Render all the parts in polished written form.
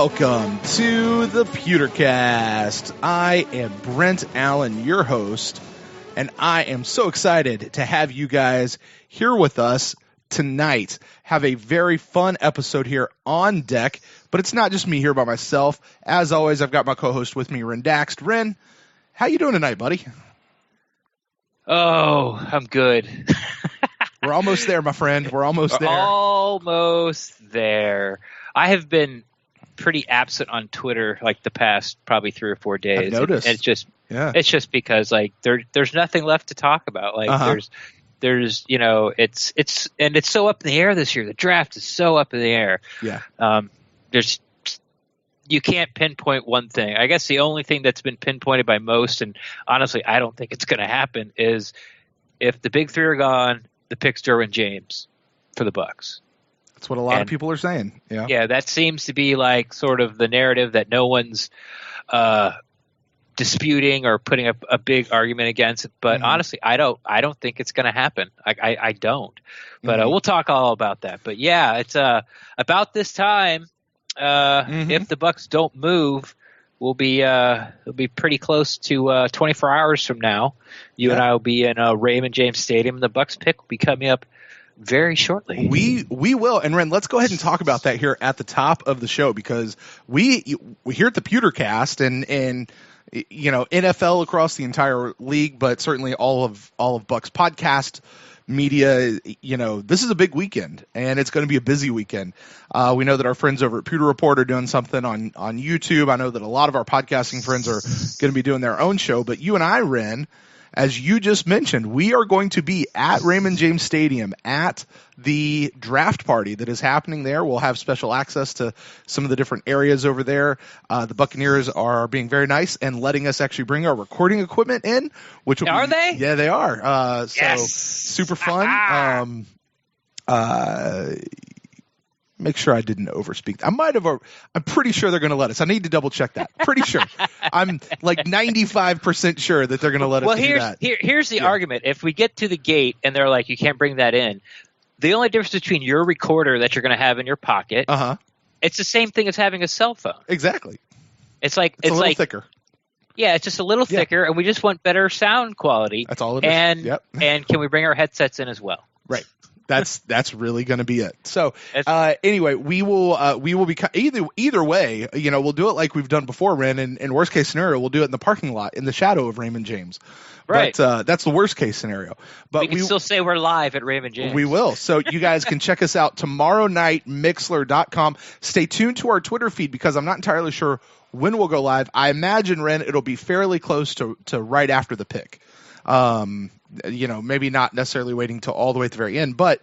Welcome to the PewterCast. I am Brent Allen, your host, and I am so excited to have you guys here with us tonight. Have a very fun episode here on deck, but it's not just me here by myself. As always, I've got my co-host with me, Ren Daxt. Ren, how you doing tonight, buddy? Oh, I'm good. We're almost there, my friend. We're almost there. Almost there. I have been pretty absent on Twitter like the past probably 3 or 4 days. I've noticed. And it's just because like there's nothing left to talk about. Like there's it's so up in the air this year. The draft is so up in the air. Yeah. You can't pinpoint one thing. I guess the only thing that's been pinpointed by most, and honestly I don't think it's going to happen, is if the big three are gone, the pick's Derwin James for the Bucs. That's what a lot of people are saying. Yeah. Yeah, that seems to be like sort of the narrative that no one's disputing or putting up a big argument against. But honestly, I don't think it's going to happen. I don't. But we'll talk all about that. But yeah, it's about this time. If the Bucs don't move, we'll be pretty close to 24 hours from now. You and I will be in Raymond James Stadium. The Bucs pick will be coming up very shortly. We will. And Ren, let's go ahead and talk about that here at the top of the show, because we here at the PewterCast and NFL across the entire league, but certainly all of Bucs podcast media, this is a big weekend, and it's going to be a busy weekend. We know that our friends over at Pewter Report are doing something on YouTube. I know that a lot of our podcasting friends are going to be doing their own show, but you and I, Ren, as you just mentioned, we are going to be at Raymond James Stadium at the draft party that is happening there. We'll have special access to some of the different areas over there. The Buccaneers are being very nice and letting us actually bring our recording equipment in. Are they? Yeah, they are. Yes. So super fun. Make sure I didn't overspeak. I'm pretty sure they're going to let us. I need to double check that. Pretty sure. I'm like 95% sure that they're going to let us do that. Here's the argument. If we get to the gate and they're like, you can't bring that in, the only difference between your recorder that you're going to have in your pocket, it's the same thing as having a cell phone. Exactly. It's a little thicker. Yeah, it's just a little thicker, and we just want better sound quality. That's all it is. And can we bring our headsets in as well? Right. That's really going to be it. So anyway, we will be either way. We'll do it like we've done before, Ren. And worst case scenario, we'll do it in the parking lot in the shadow of Raymond James. Right. But that's the worst case scenario. But we can still say we're live at Raymond James. We will. So you guys can check us out tomorrow night, Mixler.com. Stay tuned to our Twitter feed, because I'm not entirely sure when we'll go live. I imagine, Ren, it'll be fairly close to right after the pick. Maybe not necessarily waiting till all the way at the very end, but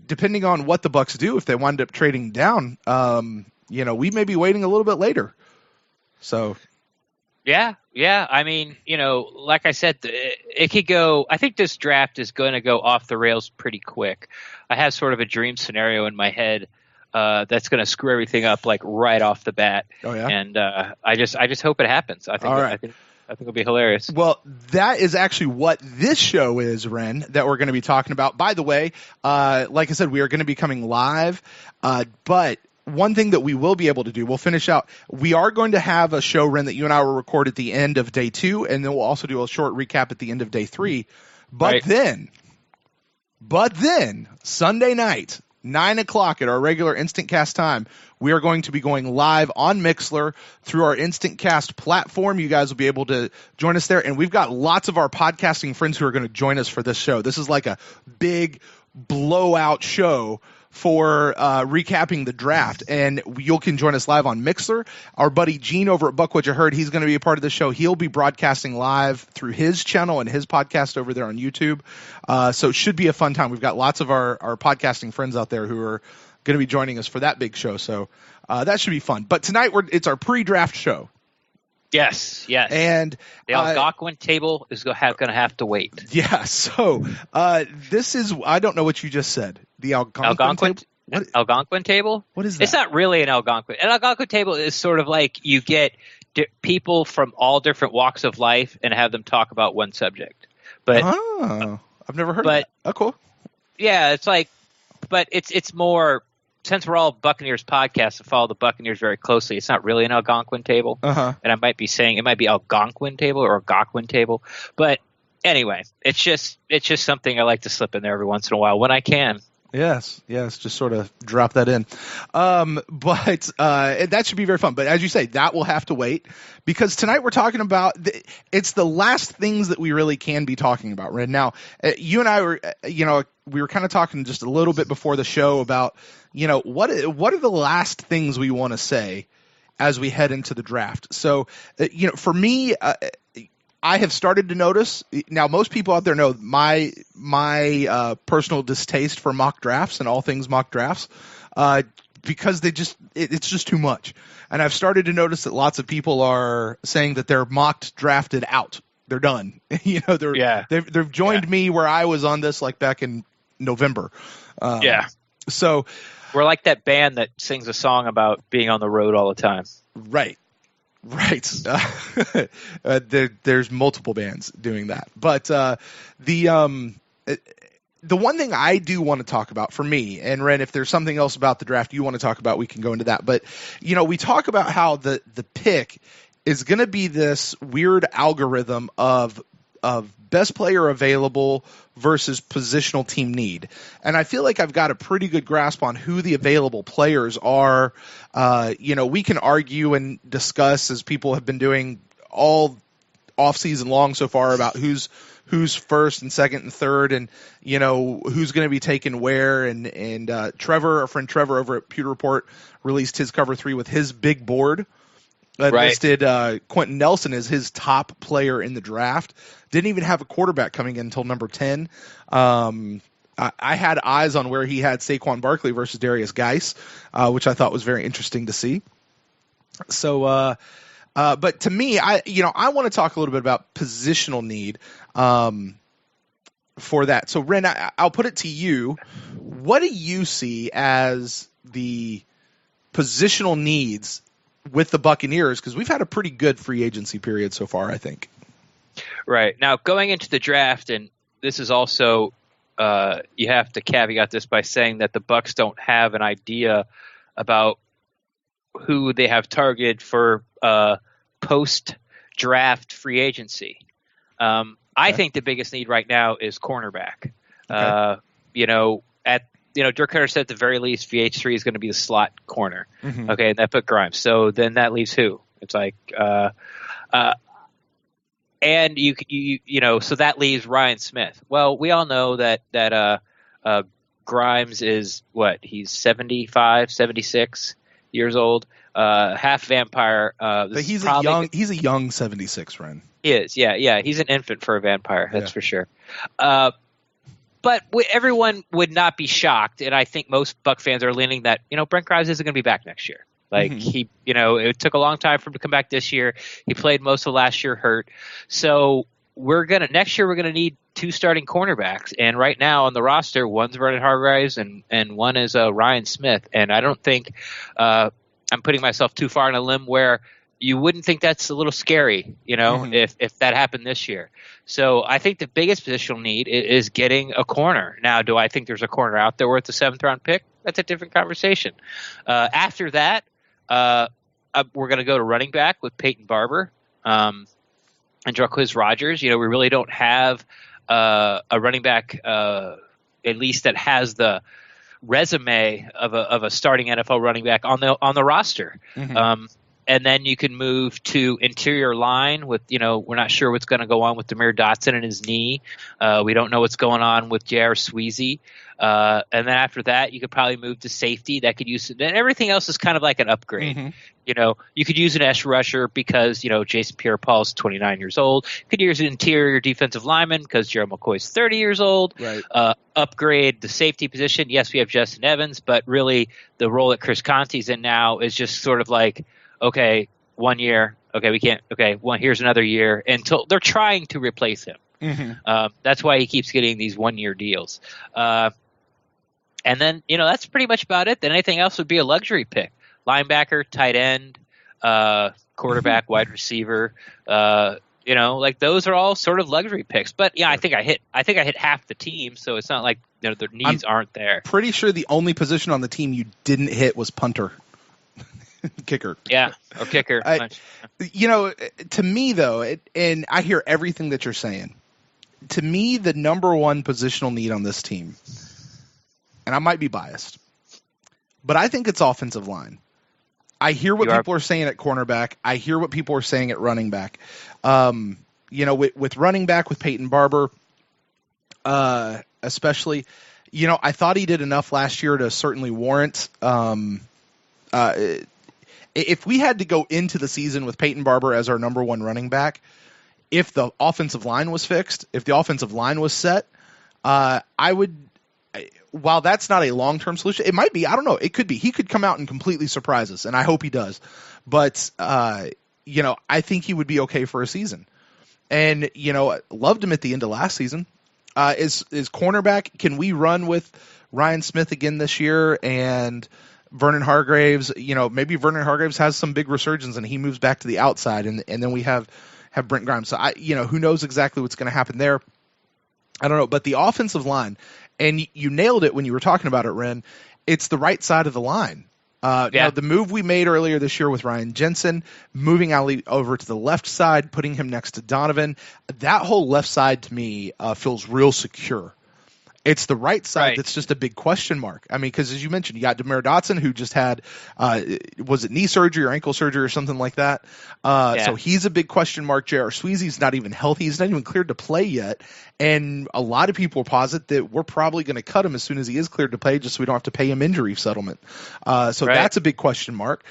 depending on what the Bucs do, if they wind up trading down, we may be waiting a little bit later. So, yeah. I mean, like I said, it could go. I think this draft is going to go off the rails pretty quick. I have sort of a dream scenario in my head that's going to screw everything up like right off the bat. Oh yeah, and I just hope it happens. I think it'll be hilarious. Well, that is actually what this show is, Ren, that we're going to be talking about. By the way, like I said, we are going to be coming live, but one thing that we will be able to do, we'll finish out. We are going to have a show, Ren, that you and I will record at the end of day 2, and then we'll also do a short recap at the end of day 3. But then, Sunday night, 9 o'clock at our regular Instant Cast time, we are going to be going live on Mixler through our Instant Cast platform. You guys will be able to join us there. And we've got lots of our podcasting friends who are going to join us for this show. This is like a big blowout show for recapping the draft, and you can join us live on Mixler. Our buddy Gene over at Buck What You Heard, he's going to be a part of the show. He'll be broadcasting live through his channel and his podcast over there on YouTube. So it should be a fun time. We've got lots of our podcasting friends out there who are going to be joining us for that big show. So that should be fun. But tonight it's our pre-draft show. Yes. And the Algonquin table is going to have to wait. Yeah. So this is, I don't know what you just said. The Algonquin table? Algonquin table? What is that? It's not really an Algonquin. An Algonquin table is sort of like you get people from all different walks of life and have them talk about one subject. But I've never heard of that. Oh, cool. Yeah, it's like, but it's more since we're all Buccaneers podcasts and follow the Buccaneers very closely, it's not really an Algonquin table. And I might be saying it might be Algonquin table or Algonquin table. But anyway, it's just something I like to slip in there every once in a while when I can. Yes, just sort of drop that in. But that should be very fun. But as you say, that will have to wait, because tonight we're talking about it's the last things that we really can be talking about right now. You and I were, we were kind of talking just a little bit before the show about, what are the last things we want to say as we head into the draft. So, for me, I have started to notice now. Most people out there know my personal distaste for mock drafts and all things mock drafts, because it's just too much. And I've started to notice that lots of people are saying that they're mocked drafted out. They're done. They've joined me where I was on this like back in November. So we're like that band that sings a song about being on the road all the time. Right. There's multiple bands doing that. But the one thing I do want to talk about for me, and Ren, if there's something else about the draft you want to talk about, we can go into that. But, we talk about how the pick is going to be this weird algorithm of best player available versus positional team need. And I feel like I've got a pretty good grasp on who the available players are. We can argue and discuss, as people have been doing all offseason long so far, about who's first and second and third, and who's going to be taken where. And Trevor, our friend Trevor over at Pewter Report, released his cover 3 with his big board. Listed Quentin Nelson as his top player in the draft. Didn't even have a quarterback coming in until number 10. I had eyes on where he had Saquon Barkley versus Darius Geis, which I thought was very interesting to see. So, but to me, I want to talk a little bit about positional need for that. So, Ren, I'll put it to you. What do you see as the positional needs with the Buccaneers? Because we've had a pretty good free agency period so far, I think. Right. Now, going into the draft, and this is also you have to caveat this by saying that the Bucs don't have an idea about who they have targeted for post-draft free agency. I think the biggest need right now is cornerback. Dirk Cutter said at the very least VH3 is going to be the slot corner. Okay, and that put Grimes. So then that leaves who? It's like and so that leaves Ryan Smith. Well, we all know that Grimes is what? He's 75, 76 years old, half vampire. But he's a young 76, Ren. He is, yeah. He's an infant for a vampire, that's for sure. But everyone would not be shocked, and I think most Buck fans are leaning that Brent Grimes isn't going to be back next year. Like it took a long time for him to come back this year. He played most of last year hurt. So next year we're gonna need 2 starting cornerbacks, and right now on the roster, one's Vernon Hargreaves and one is Ryan Smith. And I don't think I'm putting myself too far on a limb where you wouldn't think that's a little scary, if that happened this year. So I think the biggest positional need is getting a corner. Now, do I think there's a corner out there worth the 7th round pick? That's a different conversation. After that, we're going to go to running back with Peyton Barber and Jarquez Rogers. We really don't have a running back, at least that has the resume of a starting NFL running back on the roster. And then you can move to interior line with, we're not sure what's going to go on with Demir Dotson and his knee. We don't know what's going on with J.R. Sweezy. And then after that, you could probably move to safety. That could use it. And everything else is kind of like an upgrade. You could use an edge rusher because, Jason Pierre-Paul is 29 years old. You could use an interior defensive lineman because Gerald McCoy is 30 years old. Right. Upgrade the safety position. Yes, we have Justin Evans, but really the role that Chris Conte's in now is just sort of like, okay, 1 year. Okay, we can't. Okay, here's another year until they're trying to replace him. That's why he keeps getting these 1-year deals. And then, that's pretty much about it. Then anything else would be a luxury pick. Linebacker, tight end, quarterback, wide receiver. Like those are all sort of luxury picks. But yeah, I think I hit half the team, so it's not like their needs aren't there. Pretty sure the only position on the team you didn't hit was punter. Kicker. Yeah, or kicker. To me though, and I hear everything that you're saying. To me, the number one positional need on this team, and I might be biased, but I think it's offensive line. I hear what people are saying at cornerback. I hear what people are saying at running back. With running back with Peyton Barber, especially, I thought he did enough last year to certainly warrant. If we had to go into the season with Peyton Barber as our number one running back, if the offensive line was fixed, if the offensive line was set, I would. While that's not a long-term solution, it might be. I don't know. It could be. He could come out and completely surprise us, and I hope he does. But I think he would be okay for a season. And loved him at the end of last season. Is cornerback? Can we run with Ryan Smith again this year and Vernon Hargreaves? Maybe Vernon Hargreaves has some big resurgence and he moves back to the outside, and then we have Brent Grimes. So who knows exactly what's going to happen there? I don't know. But the offensive line. And you nailed it when you were talking about it, Ren. It's the right side of the line. Now, the move we made earlier this year with Ryan Jensen, moving Ali over to the left side, putting him next to Donovan, that whole left side to me feels real secure. It's the right side that's just a big question mark. I mean, because as you mentioned, you got Demar Dotson, who just had, was it knee surgery or ankle surgery or something like that? So he's a big question mark. J.R. Sweezy's not even healthy. He's not even cleared to play yet. And a lot of people posit that we're probably going to cut him as soon as he is cleared to play, just so we don't have to pay him injury settlement. That's a big question mark.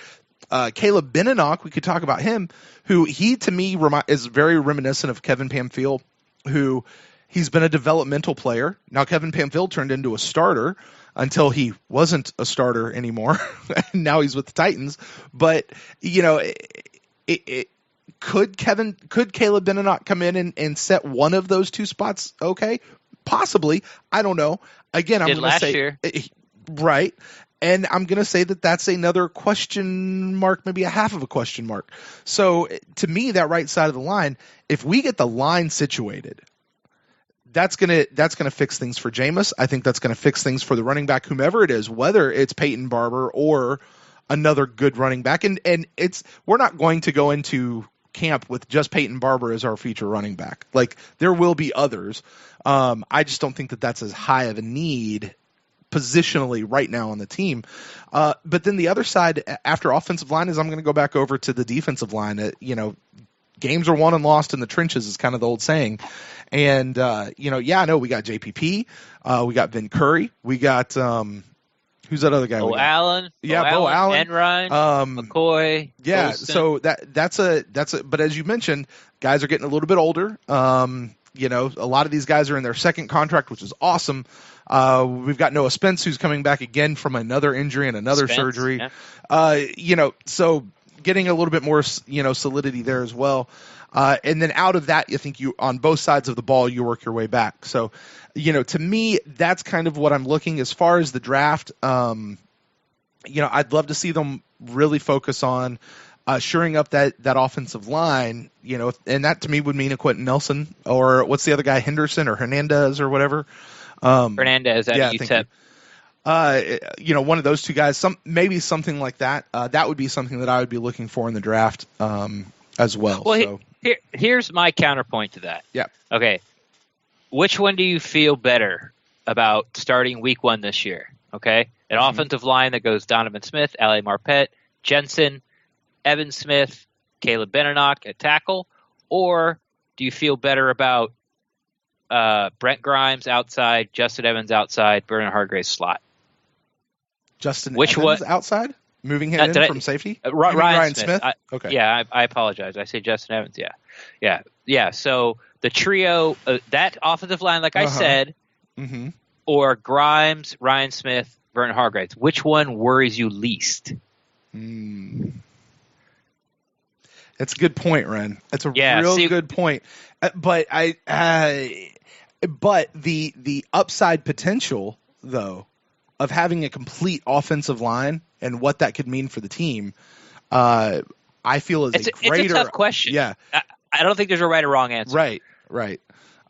Caleb Benenoch, we could talk about him, who he, to me, is very reminiscent of Kevin Pamphile, who he's been a developmental player. Now, Kevin Pamphile turned into a starter until he wasn't a starter anymore. And now he's with the Titans. But, could Caleb Benenoch come in and set one of those two spots? Okay, possibly. I don't know. Again, I'm going to say year. Right. And I'm going to say that that's another question mark, maybe a half of a question mark. So to me, that right side of the line, if we get the line situated, that's gonna fix things for Jameis. I think that's gonna fix things for the running back, whomever it is, whether it's Peyton Barber or another good running back. And we're not going to go into camp with just Peyton Barber as our feature running back. Like, there will be others. I just don't think that that's as high of a need positionally right now on the team. But then the other side after offensive line is I'm going to go back over to the defensive line. Games are won and lost in the trenches is kind of the old saying. And, I know we got JPP. We got Vin Curry. We got, who's that other guy? Bo Allen. Yeah, Bo Allen. Enright, McCoy. Yeah, Golston. so that's a, but as you mentioned, guys are getting a little bit older. A lot of these guys are in their second contract, which is awesome. We've got Noah Spence, who's coming back again from another injury and another surgery. Yeah. So getting a little bit more, solidity there as well. And then out of that, I think you, on both sides of the ball, you work your way back. So, to me, that's kind of what I'm looking as far as the draft. I'd love to see them really focus on shoring up that offensive line, and that to me would mean a Quentin Nelson, or what's the other guy, Henderson or Hernandez or whatever. Hernandez at UTEP. One of those two guys, maybe something like that. That would be something that I would be looking for in the draft as well. Well, here's my counterpoint to that. Yeah. Okay. Which one do you feel better about starting week 1 this year? Okay. An offensive line that goes Donovan Smith, Ali Marpet, Jensen, Evan Smith, Caleb Benenoch at tackle, or do you feel better about Brent Grimes outside, Justin Evans outside, Vernon Hargreaves slot? Which Evans outside? Moving him in from safety? Ryan Smith? Okay. Yeah, I apologize. I say Justin Evans. Yeah. So the trio, that offensive line, like I said, or Grimes, Ryan Smith, Vernon Hargreaves, which one worries you least? That's a good point, Ren. That's a good point. But but the upside potential, though, of having a complete offensive line and what that could mean for the team, I feel is it's a tough question. Yeah. I don't think there's a right or wrong answer. Right.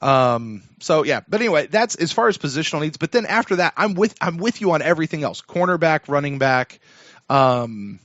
So yeah, but anyway, that's as far as positional needs. But then after that, I'm with you on everything else: cornerback, running back. And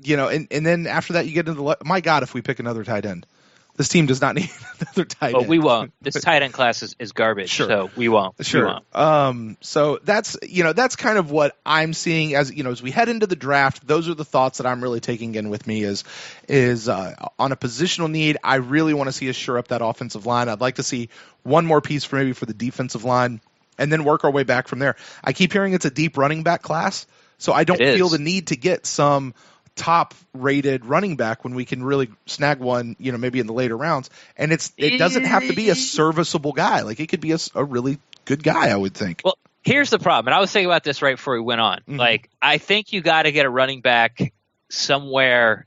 then after that, you get into my God, if we pick another tight end. This team does not need another tight end. We won't. This tight end class is garbage, so we won't. Sure. We won't. So that's kind of what I'm seeing as we head into the draft. Those are the thoughts that I'm really taking in with me is on a positional need. I really want to see us shore up that offensive line. I'd like to see one more piece for the defensive line, and then work our way back from there. I keep hearing it's a deep running back class, so I don't feel the need to get some top-rated running back when we can really snag one, maybe in the later rounds. And it doesn't have to be a serviceable guy. Like, it could be a really good guy, I would think. Well, here's the problem, and I was thinking about this right before we went on. Mm-hmm. Like, I think you got to get a running back somewhere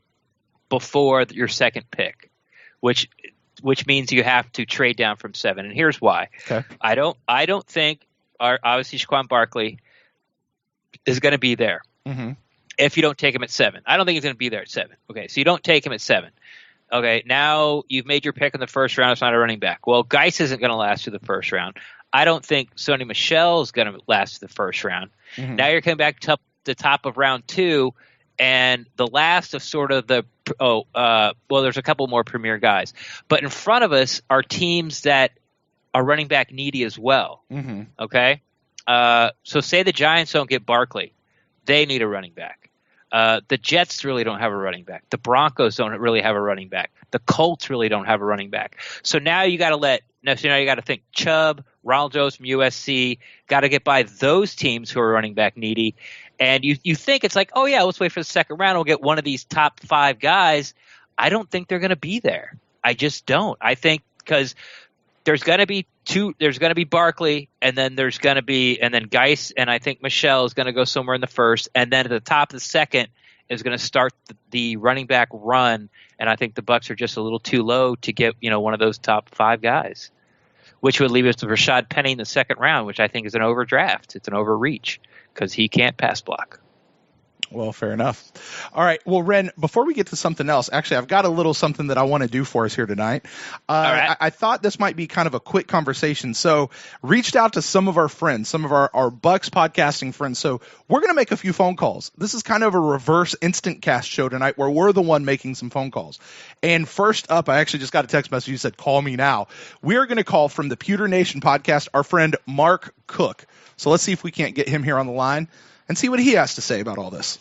before your second pick, which means you have to trade down from 7. And here's why. Okay. I don't think obviously Saquon Barkley is going to be there. Mm-hmm. If you don't take him at 7. I don't think he's going to be there at 7. Okay, so you don't take him at 7. Okay, now you've made your pick in the first round. It's not a running back. Well, Geis isn't going to last through the first round. I don't think Sony Michel is going to last through the first round. Mm-hmm. Now you're coming back to the top of round 2, and the last of sort of there's a couple more premier guys. But in front of us are teams that are running back needy as well. Mm-hmm. Okay? So say the Giants don't get Barkley. They need a running back. The Jets really don't have a running back. The Broncos don't really have a running back. The Colts really don't have a running back. So now you got to think Chubb, Ronald Jones from USC, got to get by those teams who are running back needy. And you think it's like, oh yeah, let's wait for the second round. We'll get one of these top 5 guys. I don't think they're going to be there. I just don't. I think because there's going to be there's going to be Barkley, and then Geis, and I think Michelle is going to go somewhere in the first, and then at the top of the second is going to start the running back run, and I think the Bucs are just a little too low to get one of those top 5 guys, which would leave us with Rashad Penny in the second round, which I think is an overdraft. It's an overreach because he can't pass block. Well, fair enough. All right. Well, Ren, before we get to something else, actually, I've got a little something that I want to do for us here tonight. All right. I thought this might be kind of a quick conversation. So reached out to some of our friends, some of our Bucs podcasting friends. So we're going to make a few phone calls. This is kind of a reverse instant cast show tonight where we're the one making some phone calls. And first up, I actually just got a text message. You said, call me now. We're going to call from the Pewter Nation podcast, our friend Mark Cook. So let's see if we can't get him here on the line and see what he has to say about all this.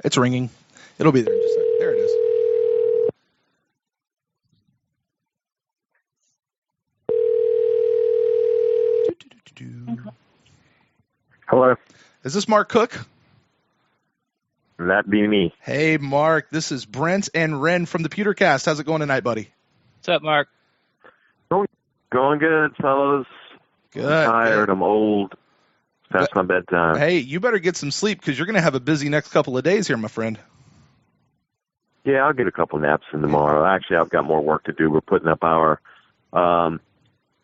It's ringing. It'll be there in just a second. There it is. Hello. Is this Mark Cook? That be me. Hey, Mark. This is Brent and Ren from the PewterCast. How's it going tonight, buddy? What's up, Mark? Going good, fellas. Good. I'm tired. I'm old. Past my bedtime. Hey, you better get some sleep because you're going to have a busy next couple of days here, my friend. Yeah, I'll get a couple naps in tomorrow. Actually, I've got more work to do. We're putting up our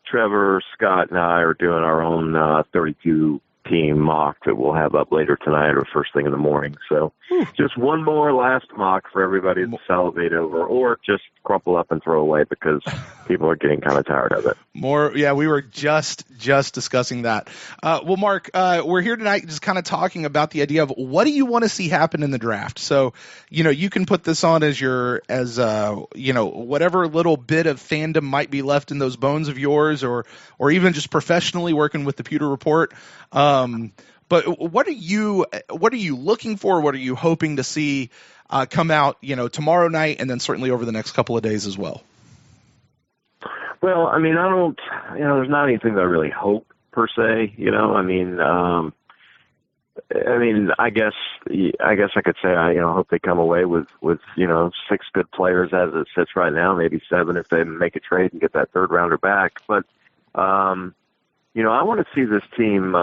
Trevor, Scott, and I are doing our own 32-team mock that we'll have up later tonight or first thing in the morning. So just one more last mock for everybody to salivate over or just crumple up and throw away because people are getting kind of tired of it. We were just discussing that. Well, Mark, we're here tonight just kind of talking about the idea of what do you want to see happen in the draft? So, you can put this on as whatever little bit of fandom might be left in those bones of yours or even just professionally working with the Pewter Report. But what are you looking for? What are you hoping to see come out, tomorrow night and then certainly over the next couple of days as well? Well, I mean, I don't, there's not anything that I really hope per se, I guess I could say I hope they come away with 6 good players as it sits right now, maybe 7 if they make a trade and get that third rounder back. But I want to see this team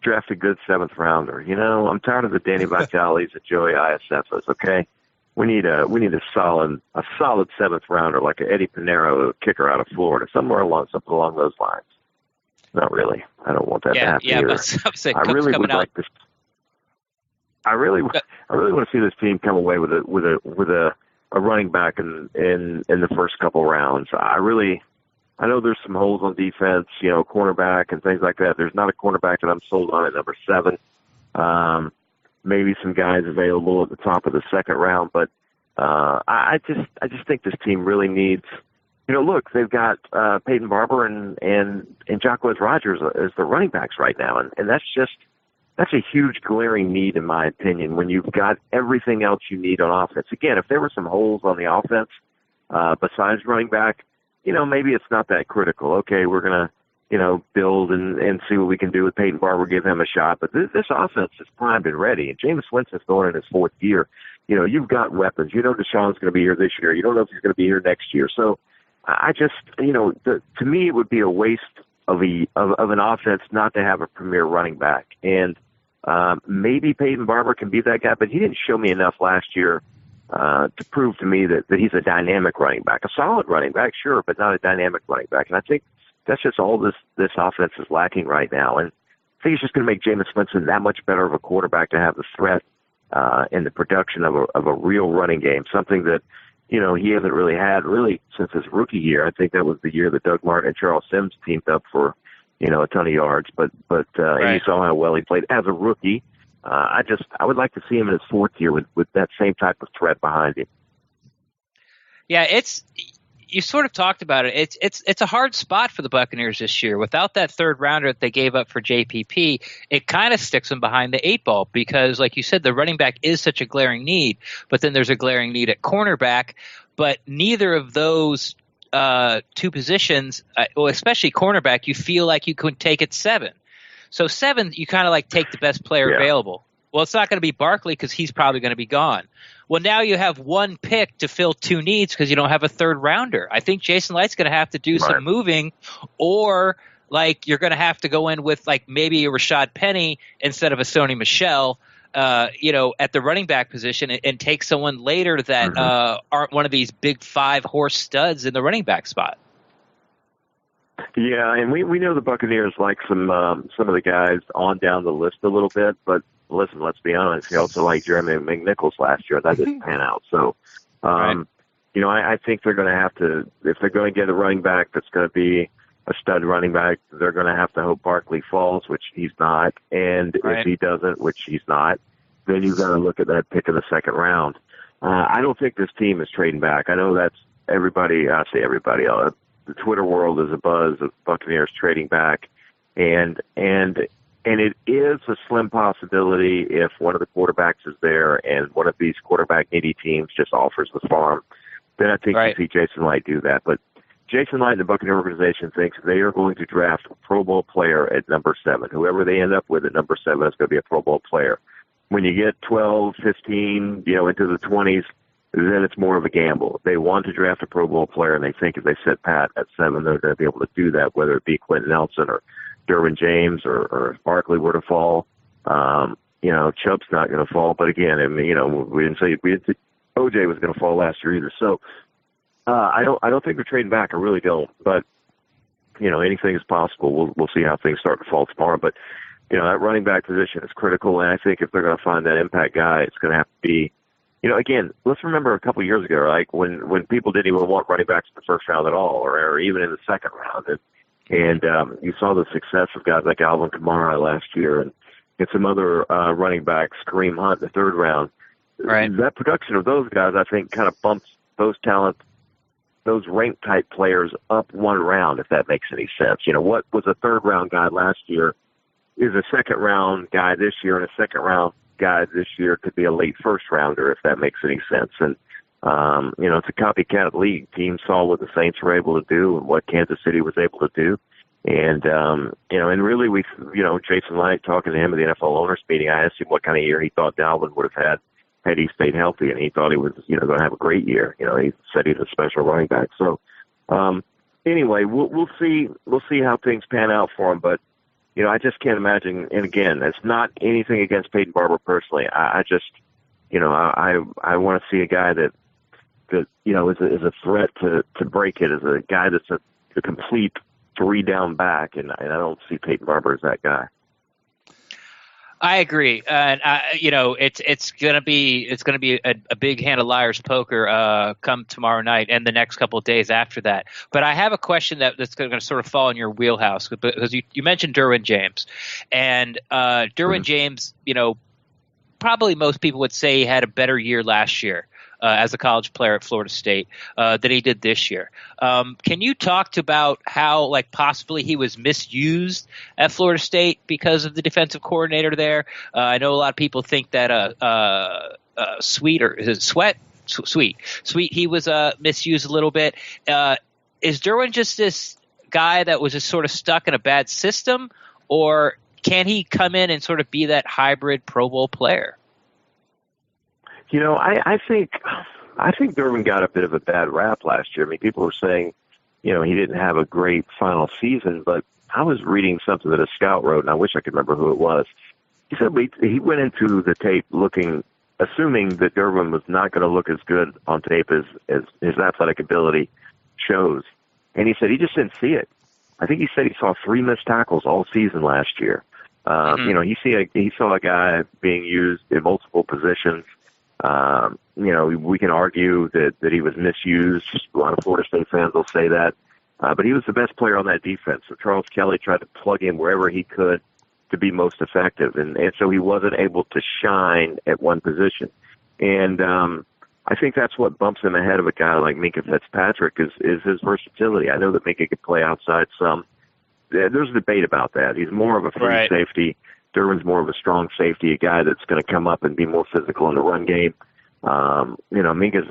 draft a good 7th rounder. I'm tired of the Danny Vitalis, the Joey ISFs. Okay, we need a solid 7th rounder like a Eddie Pinero kicker out of Florida, something along those lines. Not really. I don't want that to happen either. But I really would like to. I I really want to see this team come away with a running back in the first couple rounds. I know there's some holes on defense, cornerback and things like that. There's not a cornerback that I'm sold on at number 7. Maybe some guys available at the top of the second round, but I just think this team really needs. Look, they've got Peyton Barber and Jacquizz Rodgers as the running backs right now, and that's a huge glaring need in my opinion. When you've got everything else you need on offense. Again, if there were some holes on the offense besides running back, maybe it's not that critical. Okay, we're gonna build and see what we can do with Peyton Barber, give him a shot. But this offense is primed and ready. And Jameis Winston's going in his 4th year. You've got weapons. Deshaun's going to be here this year. You don't know if he's going to be here next year. So I just, to me, it would be a waste of an offense not to have a premier running back. And maybe Peyton Barber can be that guy, but he didn't show me enough last year to prove to me that he's a dynamic running back. A solid running back, sure, but not a dynamic running back. And I think that's just all this offense is lacking right now. And I think it's just going to make Jameis Winston that much better of a quarterback to have the threat and the production of a real running game, something that, he hasn't really had since his rookie year. I think that was the year that Doug Martin and Charles Sims teamed up for, a ton of yards. But right. And you saw how well he played as a rookie. I would like to see him in his 4th year with that same type of threat behind him. Yeah, you sort of talked about it. It's a hard spot for the Buccaneers this year. Without that 3rd rounder that they gave up for JPP, it kind of sticks them behind the 8 ball because, like you said, the running back is such a glaring need. But then there's a glaring need at cornerback. But neither of those 2 positions, especially cornerback, you feel like you could take at 7. So 7, you kind of like take the best player available. Well, it's not going to be Barkley because he's probably going to be gone. Well, now you have 1 pick to fill 2 needs because you don't have a 3rd rounder. I think Jason Light's going to have to do some moving, or like you're going to have to go in with like maybe a Rashad Penny instead of a Sony Michel, at the running back position and take someone later that aren't one of these big 5-horse studs in the running back spot. Yeah, and we know the Buccaneers like some of the guys on down the list a little bit, but listen, let's be honest. He also liked Jeremy McNichols last year. That didn't pan out. So, I think they're going to have to, if they're going to get a running back that's going to be a stud running back, they're going to have to hope Barkley falls, which he's not. And if he doesn't, which he's not, then you've got to look at that pick in the 2nd round. I don't think this team is trading back. I know that's everybody. I say everybody. The Twitter world is abuzz of Buccaneers trading back. And it is a slim possibility if one of the quarterbacks is there and one of these quarterback-needy teams just offers the farm, then I think you see Jason Light do that. But Jason Light and the Buccaneer organization thinks they are going to draft a Pro Bowl player at number 7. Whoever they end up with at number 7 is going to be a Pro Bowl player. When you get 12, 15, into the 20s, then it's more of a gamble. If they want to draft a Pro Bowl player and they think if they sit pat at 7, they're going to be able to do that, whether it be Quentin Nelson or Derwin James or if Barkley were to fall. Chubb's not going to fall. But again, we didn't say OJ was going to fall last year either. So I don't think they're trading back. I really don't. But anything is possible. We'll see how things start to fall tomorrow. But that running back position is critical. And I think if they're going to find that impact guy, it's going to have to be. Again, let's remember a couple of years ago, like when people didn't even want running backs in the 1st round at all, or even in the 2nd round. And you saw the success of guys like Alvin Kamara last year and some other running backs, Kareem Hunt in the 3rd round. Right. That production of those guys, I think, kind of bumps those those rank-type players up 1 round, if that makes any sense. What was a 3rd-round guy last year is a 2nd-round guy this year, and a 2nd-round guy this year could be a late 1st-rounder, if that makes any sense. And it's a copycat league. Teams saw what the Saints were able to do and what Kansas City was able to do. And, and really Jason Light, talking to him at the NFL owners meeting, I asked him what kind of year he thought Dalvin would have had he stayed healthy. And he thought he was, going to have a great year. He said he's a special running back. So, anyway, we'll see how things pan out for him. But, I just can't imagine. And again, it's not anything against Peyton Barber personally. I just, I want to see a guy that is a threat to break it, as a guy that's a complete 3-down back, and I don't see Peyton Barber as that guy. I agree, and it's gonna be a big hand of liar's poker come tomorrow night and the next couple of days after that. But I have a question that's going to sort of fall in your wheelhouse because you mentioned Derwin James, and Derwin James, probably most people would say he had a better year last year as a college player at Florida State than he did this year. Can you talk about how, possibly he was misused at Florida State because of the defensive coordinator there? I know a lot of people think that Sweet, he was misused a little bit. Is Derwin just this guy that was just sort of stuck in a bad system, or can he come in and sort of be that hybrid Pro Bowl player? I think Derwin got a bit of a bad rap last year. I mean, people were saying, he didn't have a great final season, but I was reading something that a scout wrote, and I wish I could remember who it was. He said he went into the tape assuming that Derwin was not going to look as good on tape as his athletic ability shows. And he said he just didn't see it. I think he said he saw 3 missed tackles all season last year. He saw a guy being used in multiple positions. We can argue that he was misused. A lot of Florida State fans will say that. But he was the best player on that defense. So Charles Kelly tried to plug him wherever he could to be most effective. And so he wasn't able to shine at one position. And I think that's what bumps him ahead of a guy like Minkah Fitzpatrick is his versatility. I know that Minkah could play outside some. There's a debate about that. He's more of a free safety. Derwin's more of a strong safety, a guy that's going to come up and be more physical in the run game. Minkah's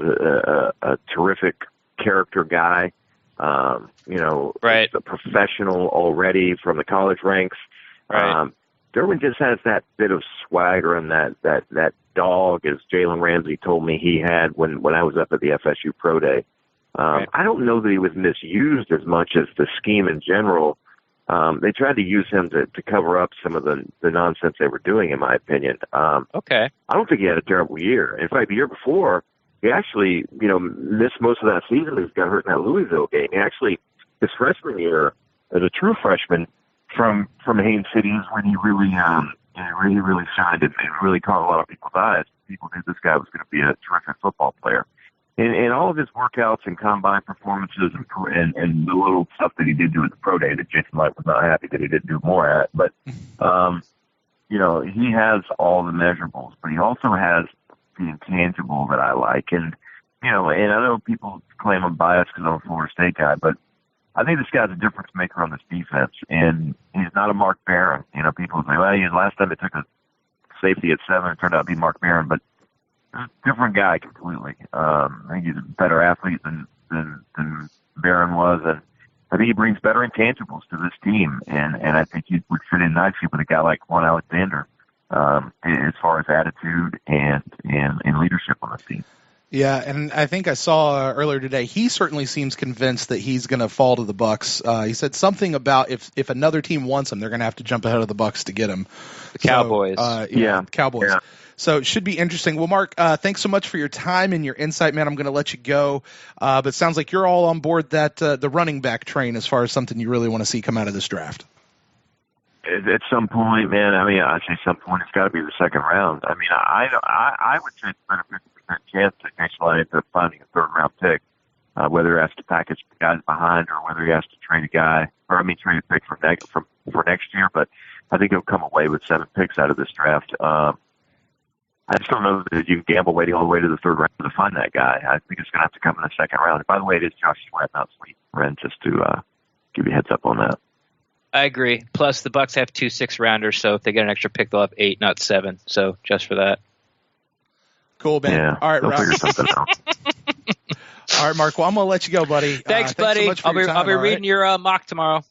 a terrific character guy. He's a professional already from the college ranks. Derwin just has that bit of swagger and that dog, as Jalen Ramsey told me he had when I was up at the FSU Pro Day. I don't know that he was misused as much as the scheme in general. They tried to use him to cover up some of the nonsense they were doing, in my opinion. I don't think he had a terrible year. In fact, the year before, he actually, missed most of that season. He got hurt in that Louisville game. He actually, his freshman year, as a true freshman from Haines City, is when he really shined and really caught a lot of people's eyes. People knew this guy was going to be a terrific football player. And all of his workouts and combine performances and the little stuff that he did do at the pro day that Jason Light was not happy that he didn't do more at. But, he has all the measurables, but he also has the intangible that I like. And I know people claim I'm biased because I'm a Florida State guy, but I think this guy's a difference maker on this defense. And he's not a Mark Barron. People say, well, last time they took a safety at 7, it turned out to be Mark Barron, but different guy completely. I think he's a better athlete than Barron was, and I think he brings better intangibles to this team, and I think he would fit in nicely with a guy like Quan Alexander as far as attitude and leadership on the team. Yeah, and I think I saw earlier today, he certainly seems convinced that he's going to fall to the Bucs. He said something about if another team wants him, they're going to have to jump ahead of the Bucs to get him. The Cowboys. Cowboys. Yeah. So it should be interesting. Well, Mark, thanks so much for your time and your insight, man. I'm going to let you go. But it sounds like you're all on board that the running back train as far as something you really want to see come out of this draft. At some point, man, I say some point, it's got to be the second round. I would say it's about a 50% chance that Nation ends up finding a third-round pick, whether he has to package the guys behind or whether he has to trade a pick for next year. But I think he'll come away with 7 picks out of this draft. I just don't know that you can gamble waiting all the way to the third round to find that guy. I think it's going to have to come in the second round. And by the way, it is Josh Sweat, not Sweet Ren, just to give you a heads up on that. I agree. Plus, the Bucs have 2 6-rounders, so if they get an extra pick, they'll have 8, not 7. So just for that. Cool, man. Yeah, all right, they'll figure something out. All right, Mark. Well, I'm going to let you go, buddy. Thanks, buddy. So much for your time, I'll be reading your mock tomorrow.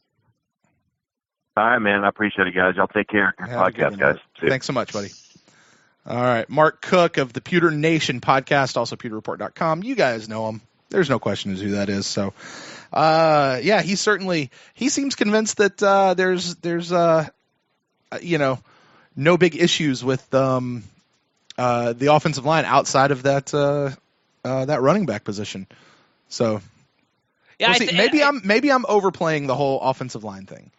All right, man. I appreciate it, guys. Y'all take care. Good podcast, guys. Thanks so much, buddy. All right, Mark Cook of the Pewter Nation podcast, also PewterReport.com. You guys know him. There's no question as who that is. So, he seems convinced that there's no big issues with the offensive line outside of that running back position. So, yeah, we'll see. Maybe I'm overplaying the whole offensive line thing.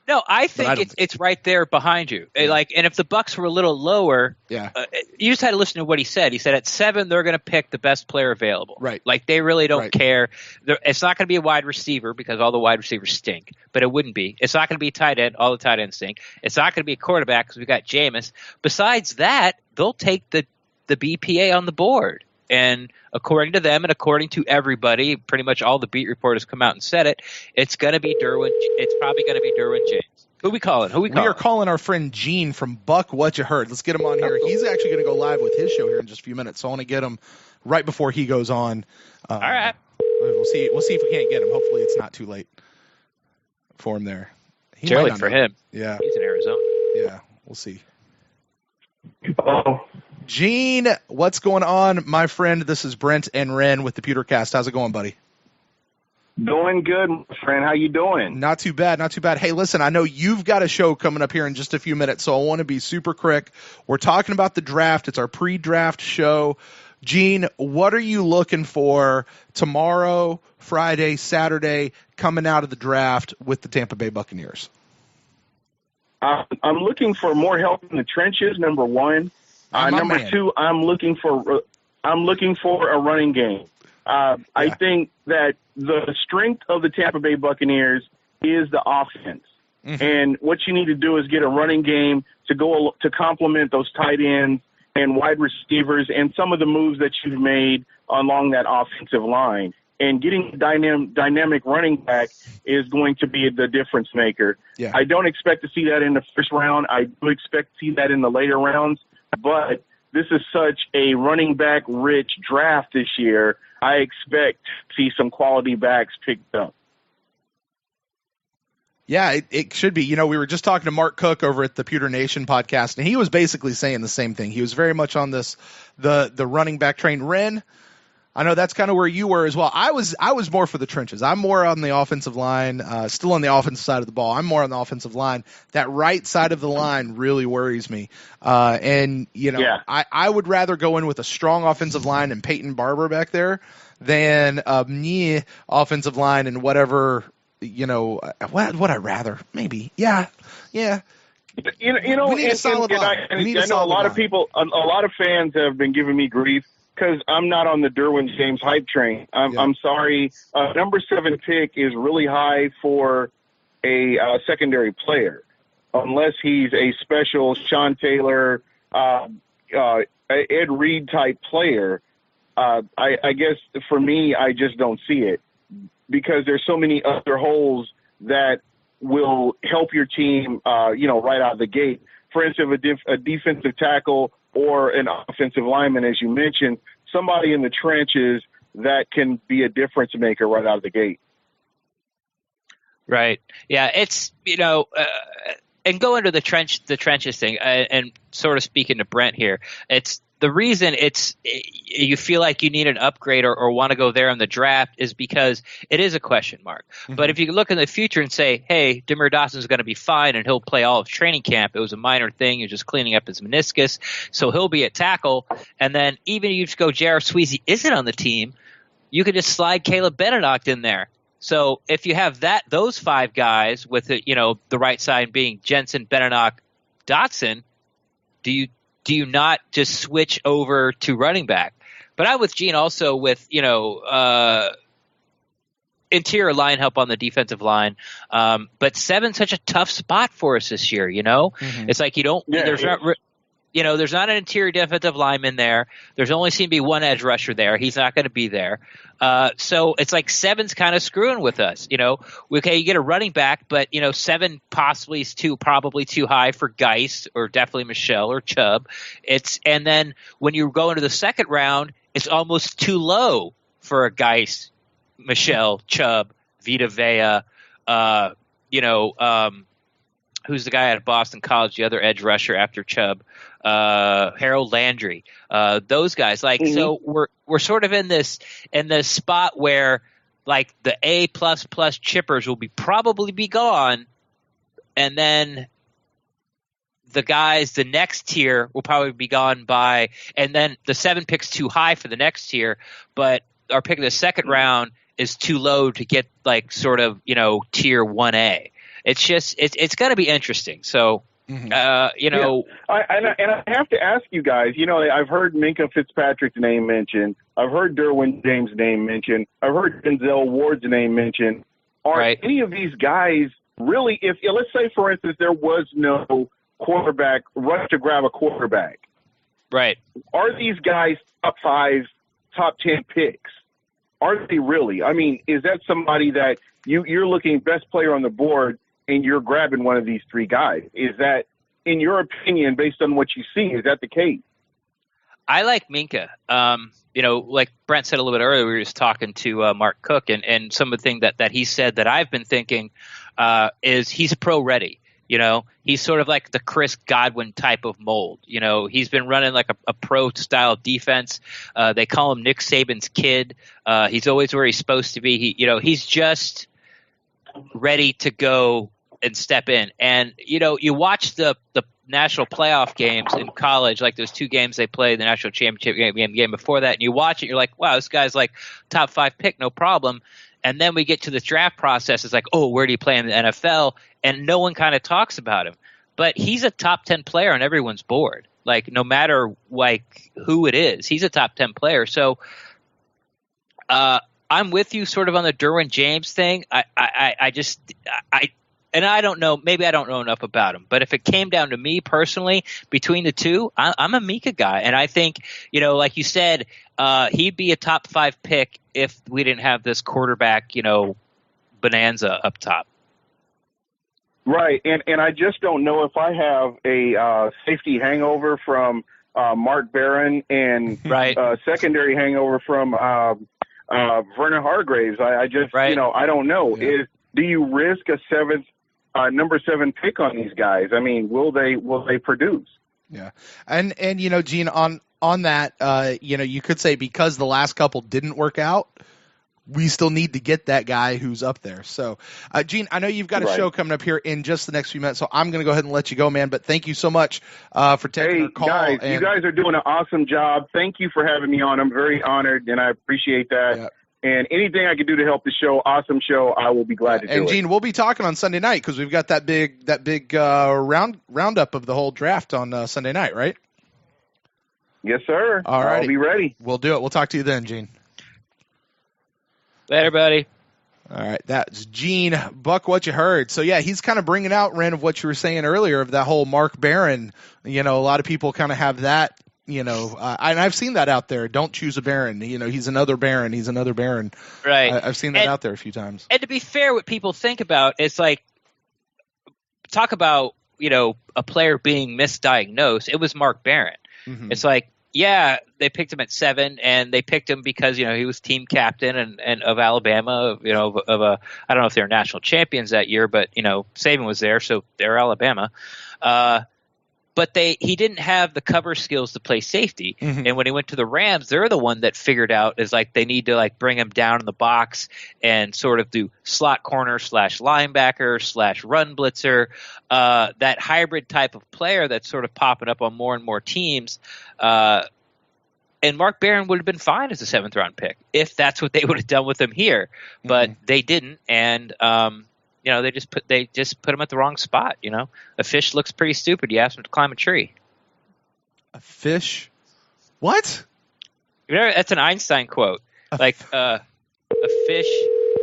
No, I think it's right there behind you. Yeah. And if the Bucs were a little lower, yeah, you just had to listen to what he said. He said at 7 they're going to pick the best player available. Right. Like they really don't Right. care. It's not going to be a wide receiver because all the wide receivers stink. But it wouldn't be. It's not going to be a tight end. All the tight ends stink. It's not going to be a quarterback because we got Jameis. Besides that, they'll take the BPA on the board. And according to them and according to everybody, pretty much all the beat reporters come out and said it. It's going to be Derwin. It's probably going to be Derwin James. Who we calling? We are calling our friend Gene from Buck What You Heard. Let's get him on here. He's actually going to go live with his show here in just a few minutes. So I want to get him right before he goes on. All right. We'll see. We'll see if we can't get him. Hopefully it's not too late for him there. Too late for him. Yeah. He's in Arizona. Yeah. We'll see. Oh, Gene, what's going on, my friend? This is Brent and Ren with the PewterCast. How's it going, buddy? doing good, my friend. How you doing? Not too bad, not too bad. Hey, listen, I know you've got a show coming up here in just a few minutes, so I want to be super quick. We're talking about the draft. It's our pre-draft show. Gene, what are you looking for tomorrow, Friday, Saturday, coming out of the draft with the Tampa Bay Buccaneers? I'm looking for more help in the trenches, number one. Number two, I'm looking for a running game. I think that the strength of the Tampa Bay Buccaneers is the offense. Mm-hmm. And what you need to do is get a running game to complement those tight ends and wide receivers and some of the moves that you've made along that offensive line. And getting a dynamic running back is going to be the difference maker. Yeah. I don't expect to see that in the first round. I do expect to see that in the later rounds. But this is such a running back rich draft this year. I expect to see some quality backs picked up. Yeah, it should be. You know, we were just talking to Mark Cook over at the Pewter Nation podcast, and he was basically saying the same thing. He was very much on this the running back train. Ren, I know that's kind of where you were as well. I was more for the trenches. I'm more on the offensive line, still on the offensive side of the ball. I'm more on the offensive line. That right side of the line really worries me. And, you know, yeah. I would rather go in with a strong offensive line and Peyton Barber back there than a offensive line and whatever, you know, what I'd rather. Maybe. Yeah. You know, we need a solid line. I know a lot of people, a lot of fans have been giving me grief because I'm not on the Derwin James hype train. I'm sorry. Number 7 pick is really high for a secondary player, unless he's a special Sean Taylor, Ed Reed type player. I guess for me, I just don't see it because there's so many other holes that will help your team, right out of the gate. For instance, a defensive tackle or an offensive lineman, as you mentioned, somebody in the trenches that can be a difference maker right out of the gate. Right. Yeah. It's, and go into the trenches thing and sort of speaking to Brent here, it's the reason you feel like you need an upgrade or want to go there in the draft is because it is a question mark. Mm-hmm. But if you look in the future and say, hey, Demir Dawson's going to be fine and he'll play all of training camp. It was a minor thing. You're just cleaning up his meniscus. So he'll be at tackle. And then even if you just go J.R. Sweezy isn't on the team, you could just slide Caleb Benedict in there. So if you have those 5 guys with the right side being Jensen, Benedict, Dotson, do you not just switch over to running back? But I'm with Gene also with, interior line help on the defensive line. But 7's such a tough spot for us this year, Mm-hmm. It's like there's not an interior defensive lineman there. There's only seemed to be one edge rusher there. He's not going to be there. So it's like 7's kind of screwing with us. Okay, you get a running back, but 7 possibly is probably too high for Geist or definitely Michelle or Chubb. And then when you go into the second round, it's almost too low for a Geist, Michelle, Chubb, Vita Vea, who's the guy out of Boston College, the other edge rusher after Chubb, Harold Landry, those guys. Like, mm-hmm. So we're sort of in this spot where like the A++ chippers will probably be gone, and then the next tier will probably be gone by, and then the 7 pick's too high for the next tier, but our pick in the second round is too low to get like sort of tier 1A. it's just it's going to be interesting. So. You know, I have to ask you guys. You know, I've heard Minkah Fitzpatrick's name mentioned. I've heard Derwin James' name mentioned. I've heard Denzel Ward's name mentioned. Are any of these guys really? If let's say, for instance, there was no quarterback rush to grab a quarterback, right? Are these guys top 5, top 10 picks? Are they really? I mean, is that somebody that you're looking best player on the board? And you're grabbing one of these 3 guys. Is that, in your opinion, based on what you see, is that the case? I like Minkah. You know, like Brent said a little bit earlier, we were just talking to Mark Cook, and some of the things that he said that I've been thinking is he's a pro ready. You know, he's sort of like the Chris Godwin type of mold. You know, he's been running like a pro-style defense. They call him Nick Saban's kid. He's always where he's supposed to be. He's just ready to go and step in. And, you know, you watch the national playoff games in college, like those 2 games they played, the national championship game before that, and you watch it, you're like, wow, this guy's like top 5 pick, no problem. And then we get to the draft process. It's like, oh, where do you play in the NFL? And no one kind of talks about him. But he's a top 10 player on everyone's board. Like, no matter like who it is, he's a top 10 player. So, I'm with you sort of on the Derwin James thing. I don't know. Maybe I don't know enough about him. But if it came down to me personally, between the 2, I'm a Minkah guy. And I think, you know, like you said, he'd be a top 5 pick if we didn't have this quarterback, you know, bonanza up top. Right. And I just don't know if I have a safety hangover from Mark Barron and secondary hangover from Vernon Hargreaves. I just, you know, I don't know. Yeah. Do you risk a number 7 pick on these guys? I mean, will they produce? Yeah. And you know, Gene, on that, you know, you could say because the last couple didn't work out, we still need to get that guy who's up there. So, Gene, I know you've got a show coming up here in just the next few minutes, so I'm going to go ahead and let you go, man. But thank you so much for taking our call. Guys, you guys are doing an awesome job. Thank you for having me on. I'm very honored, and I appreciate that. Yeah. And anything I can do to help the show, awesome show, I will be glad to do it. And, Gene, we'll be talking on Sunday night because we've got that big roundup of the whole draft on Sunday night, right? Yes, sir. All right. I'll be ready. We'll do it. We'll talk to you then, Gene. Later, buddy. All right, that's Gene. Buck, what you heard. So, yeah, he's kind of bringing out, Rand, of what you were saying earlier of that whole Mark Barron. You know, a lot of people kind of have that, you know, and I've seen that out there. Don't choose a Barron. You know, he's another Barron. He's another Barron. Right. I've seen that out there a few times. And to be fair, what people think about is like, talk about, you know, a player being misdiagnosed. It was Mark Barron. Mm-hmm. It's like, yeah, they picked him at 7, and they picked him because, you know, he was team captain and of Alabama, you know, I don't know if they were national champions that year, but, you know, Saban was there, so they're Alabama. But he didn't have the cover skills to play safety. Mm-hmm. And when he went to the Rams, they're the one that figured out is like they need to like bring him down in the box and sort of do slot corner / linebacker / run blitzer, that hybrid type of player that's sort of popping up on more and more teams. And Mark Barron would have been fine as a 7th round pick if that's what they would have done with him here, but they didn't. And, you know, they just put him at the wrong spot. You know, a fish looks pretty stupid. You ask him to climb a tree. A fish? What? You know, that's an Einstein quote. Like a fish.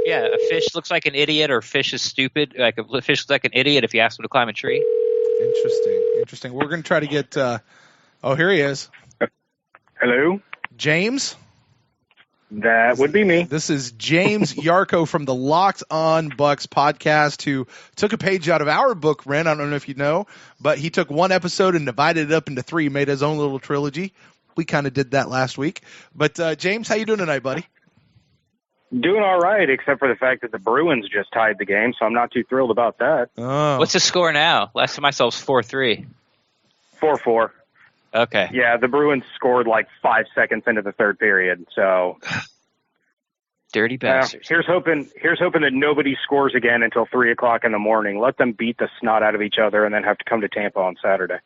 Yeah, a fish looks like an idiot, or fish is stupid. Like a fish looks like an idiot if you ask him to climb a tree. Interesting. We're going to try to get. Oh, here he is. Hello, James. That would be me. This is James Yarko from the Locked On Bucs podcast, who took a page out of our book, Ren. I don't know if you know, but he took one episode and divided it up into 3, made his own little trilogy. We kind of did that last week. But, James, how you doing tonight, buddy? Doing all right, except for the fact that the Bruins just tied the game, so I'm not too thrilled about that. Oh. What's the score now? Last time I saw was 4-3. 4-4. Okay. Yeah, the Bruins scored like 5 seconds into the third period, so dirty bastards. Here's hoping that nobody scores again until 3:00 in the morning. Let them beat the snot out of each other and then have to come to Tampa on Saturday.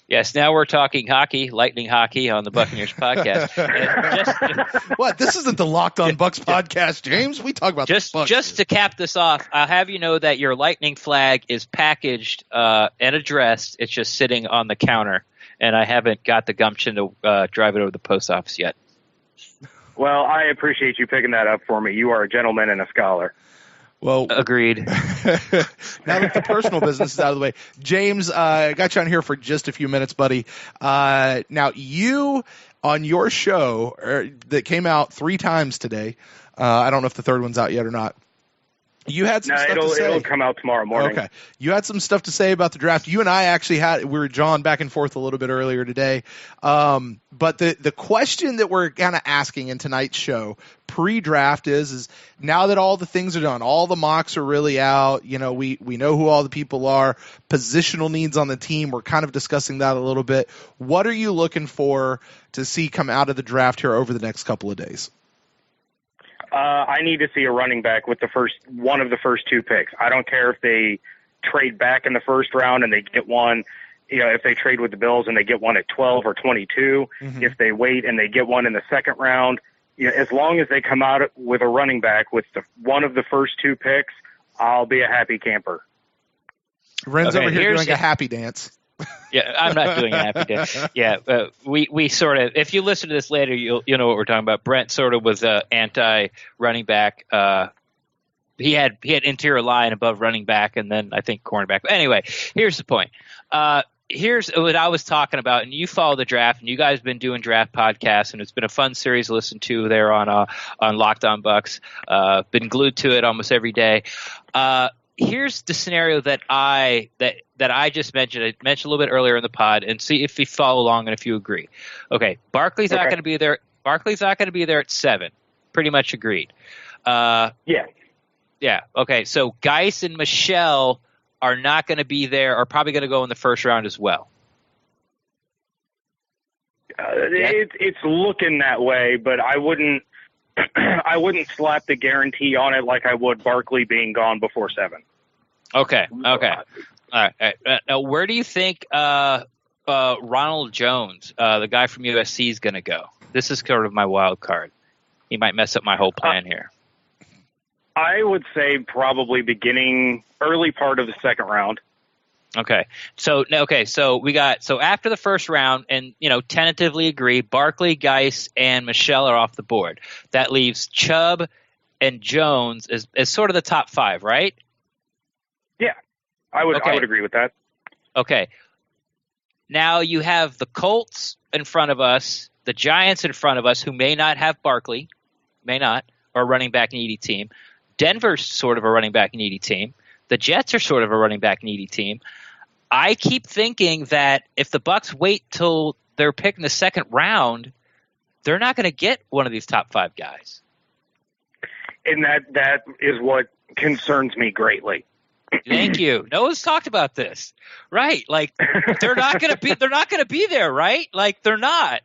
Yes, now we're talking hockey, Lightning hockey on the Buccaneers podcast. What? This isn't the Locked On Bucs podcast, James. We talk about just the Bucs just here. to cap this off. I'll have you know that your Lightning flag is packaged and addressed. It's just sitting on the counter, and I haven't got the gumption to drive it over the post office yet. Well, I appreciate you picking that up for me. You are a gentleman and a scholar. Well, agreed. Now that the personal business is out of the way, James, I got you on here for just a few minutes, buddy. Now, you on your show that came out 3 times today, I don't know if the third one's out yet or not. You had some stuff to say. It'll come out tomorrow morning. Okay. You had some stuff to say about the draft. You and I actually we were jawing back and forth a little bit earlier today. But the question that we're kind of asking in tonight's show pre-draft is now that all the things are done, all the mocks are really out, we know who all the people are, positional needs on the team. We're kind of discussing that a little bit. What are you looking for to see come out of the draft here over the next couple of days? I need to see a running back with one of the first 2 picks. I don't care if they trade back in the first round and they get one, if they trade with the Bills and they get one at 12 or 22, if they wait and they get one in the second round, as long as they come out with a running back with one of the first 2 picks, I'll be a happy camper. Ren's over here doing a happy dance. Yeah, I'm not doing a happy day. Yeah, we sort of. If you listen to this later, you'll know what we're talking about. Brent sort of was anti running back. He had interior line above running back, and then I think cornerback. But anyway, here's the point. Here's what I was talking about, and you follow the draft, and you guys have been doing draft podcasts, and it's been a fun series to listen to there on Locked On Bucs. Been glued to it almost every day. Here's the scenario that I just mentioned. I mentioned a little bit earlier in the pod, and see if you follow along and if you agree. Okay, Barkley's not going to be there. Barkley's not going to be there at 7. Pretty much agreed. Yeah. Okay, so Geis and Michelle are not going to be there. Are probably going to go in the first round as well. It's looking that way, but I wouldn't slap the guarantee on it like I would Barkley being gone before 7. Okay. All right. Now, where do you think Ronald Jones, the guy from USC, is going to go? This is sort of my wild card. He might mess up my whole plan here. I would say probably early part of the second round. Okay. So we got after the first round, and tentatively agree, Barkley, Geis, and Michelle are off the board. That leaves Chubb and Jones as sort of the top 5, right? Yeah, I would agree with that. Okay. Now you have the Colts in front of us, the Giants in front of us, who may not have Barkley, or a running back needy team. Denver's sort of a running back needy team. The Jets are sort of a running back needy team. I keep thinking that if the Bucs wait till they're picked in the second round, they're not going to get one of these top 5 guys. And that is what concerns me greatly. Thank you. Noah's talked about this, right? Like they're not going to be there, right? Like they're not.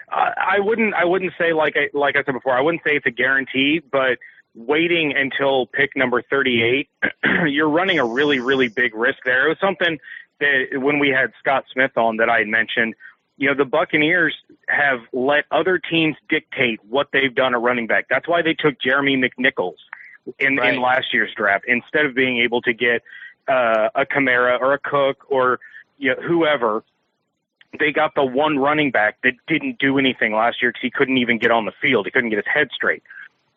I wouldn't say like I said before. I wouldn't say it's a guarantee, but waiting until pick number 38, you're running a really, really big risk there. It was something that when we had Scott Smith on that I had mentioned, the Buccaneers have let other teams dictate what they've done at running back. That's why they took Jeremy McNichols in last year's draft instead of being able to get a Kamara or a Cook or whoever. They got the one running back that didn't do anything last year because he couldn't even get on the field. He couldn't get his head straight.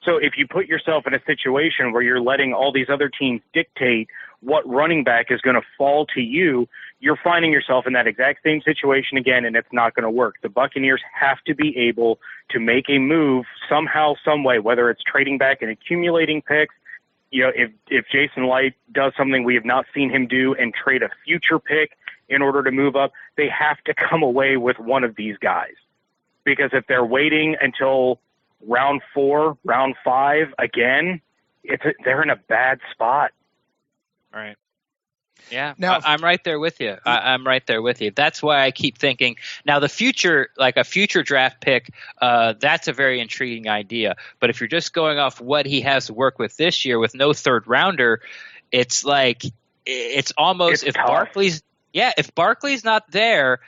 So if you put yourself in a situation where you're letting all these other teams dictate what running back is going to fall to you, you're finding yourself in that exact same situation again, and it's not going to work. The Buccaneers have to be able to make a move somehow, some way, whether it's trading back and accumulating picks. If Jason Light does something we have not seen him do and trade a future pick in order to move up, they have to come away with one of these guys. Because if they're waiting until round 4, round 5 again, they're in a bad spot. All right. Yeah, now, I'm right there with you. I'm right there with you. That's why I keep thinking now the future, like a future draft pick, that's a very intriguing idea. But if you're just going off what he has to work with this year with no third rounder, it's like it's almost if tough. Barkley's Yeah, if Barkley's not there,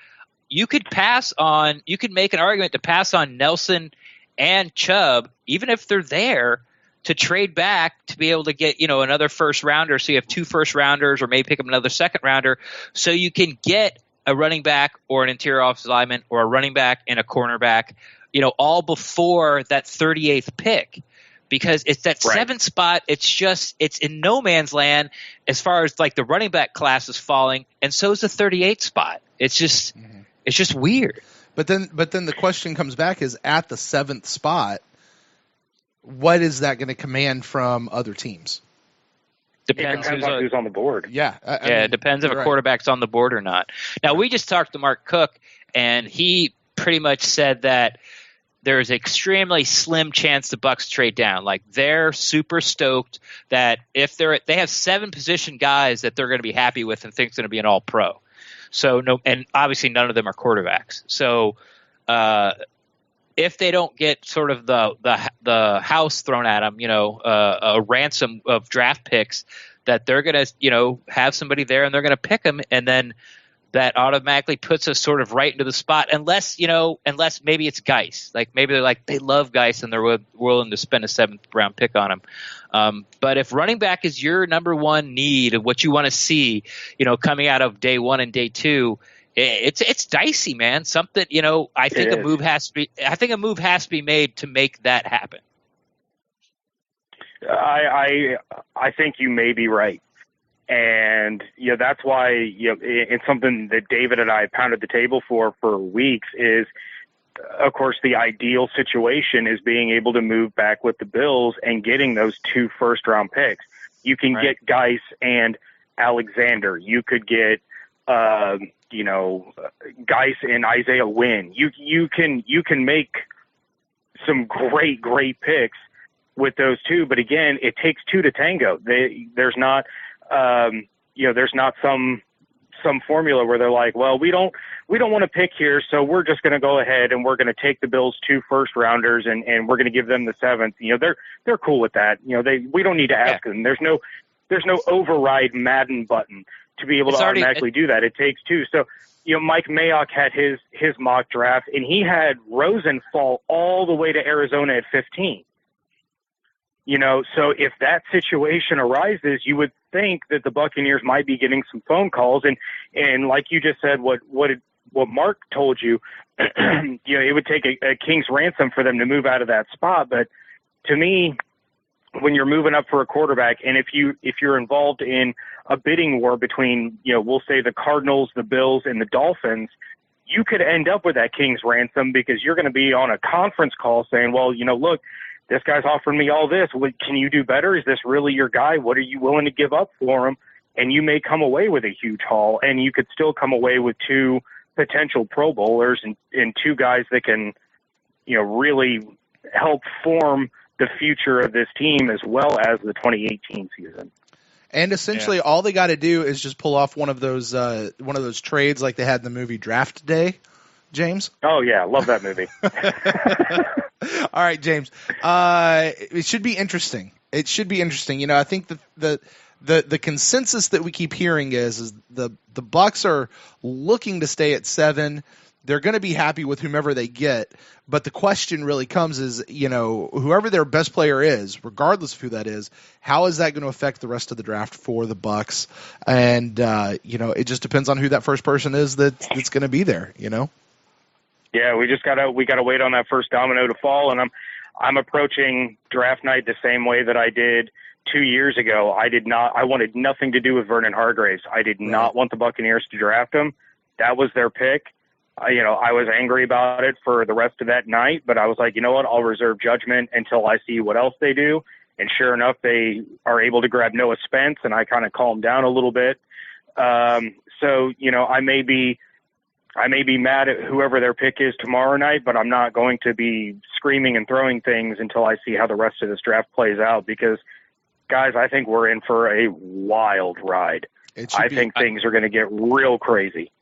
you could make an argument to pass on Nelson and Chubb, even if they're there, to trade back to be able to get, another first rounder. So you have 2 first rounders, or maybe pick up another second rounder, so you can get a running back or an interior offensive lineman or a running back and a cornerback, all before that 38th pick. Because it's that 7th spot, it's in no man's land as far as like the running back class is falling, and so is the 38th spot. It's just it's just weird. But then the question comes back is, at the 7th spot, what is that going to command from other teams? Depends on who's on the board. Yeah. It depends if a quarterback's on the board or not. Now, we just talked to Mark Cook, and he pretty much said that there's an extremely slim chance the Bucs trade down. Like, they're super stoked that if they have 7 position guys that they're going to be happy with and think it's going to be an all-pro. So and obviously none of them are quarterbacks. So if they don't get sort of the house thrown at them, a ransom of draft picks, that they're going to have somebody there and they're going to pick them, and then that automatically puts us sort of right into the spot, unless maybe it's Geis. Like, maybe they love Geis and they're willing to spend a 7th round pick on him. But if running back is your number one need of what you want to see, coming out of day 1 and day 2, it's dicey, man. Something, I think a move has to be made to make that happen. I think you may be right. And, that's why, it's something that David and I pounded the table for weeks is, of course, the ideal situation is being able to move back with the Bills and getting those 2 first-round picks. You can get Geis and Alexander. You could get, Geis and Isaiah Wynn. You can make some great picks with those 2. But again, it takes 2 to tango. There's not some formula where they're like, well, we don't want to pick here, so we're just going to go ahead and we're going to take the Bills 2 first rounders and we're going to give them the 7th. They're cool with that. We don't need to ask them. There's no override Madden button to be able to automatically do that. It takes 2. So, Mike Mayock had his mock draft, and he had Rosen fall all the way to Arizona at 15. So if that situation arises, you would think that the Buccaneers might be getting some phone calls, and like you just said, what Mark told you, it would take a king's ransom for them to move out of that spot. But to me, when you're moving up for a quarterback, and if you're involved in a bidding war between, we'll say the Cardinals, the Bills, and the Dolphins, you could end up with that king's ransom because you're going to be on a conference call saying, well, look, this guy's offering me all this. Can you do better? Is this really your guy? What are you willing to give up for him? And you may come away with a huge haul, and you could still come away with 2 potential Pro Bowlers and 2 guys that can, really help form the future of this team as well as the 2018 season. And essentially, all they got to do is just pull off one of those trades like they had in the movie Draft Day, James. Oh yeah, love that movie. All right, James. It should be interesting. I think the consensus that we keep hearing is the Bucs are looking to stay at 7. They're going to be happy with whomever they get, but the question really comes is, whoever their best player is, regardless of who that is, how is that going to affect the rest of the draft for the Bucs? And it just depends on who that first person is that's going to be there. Yeah, we gotta wait on that first domino to fall, and I'm approaching draft night the same way that I did 2 years ago. I wanted nothing to do with Vernon Hargreaves. I did not want the Buccaneers to draft him. That was their pick. I was angry about it for the rest of that night, but I was like, you know what? I'll reserve judgment until I see what else they do. And sure enough, they are able to grab Noah Spence, and I kind of calmed down a little bit. So I may be mad at whoever their pick is tomorrow night, but I'm not going to be screaming and throwing things until I see how the rest of this draft plays out. Because, guys, I think we're in for a wild ride. I think things are going to get real crazy.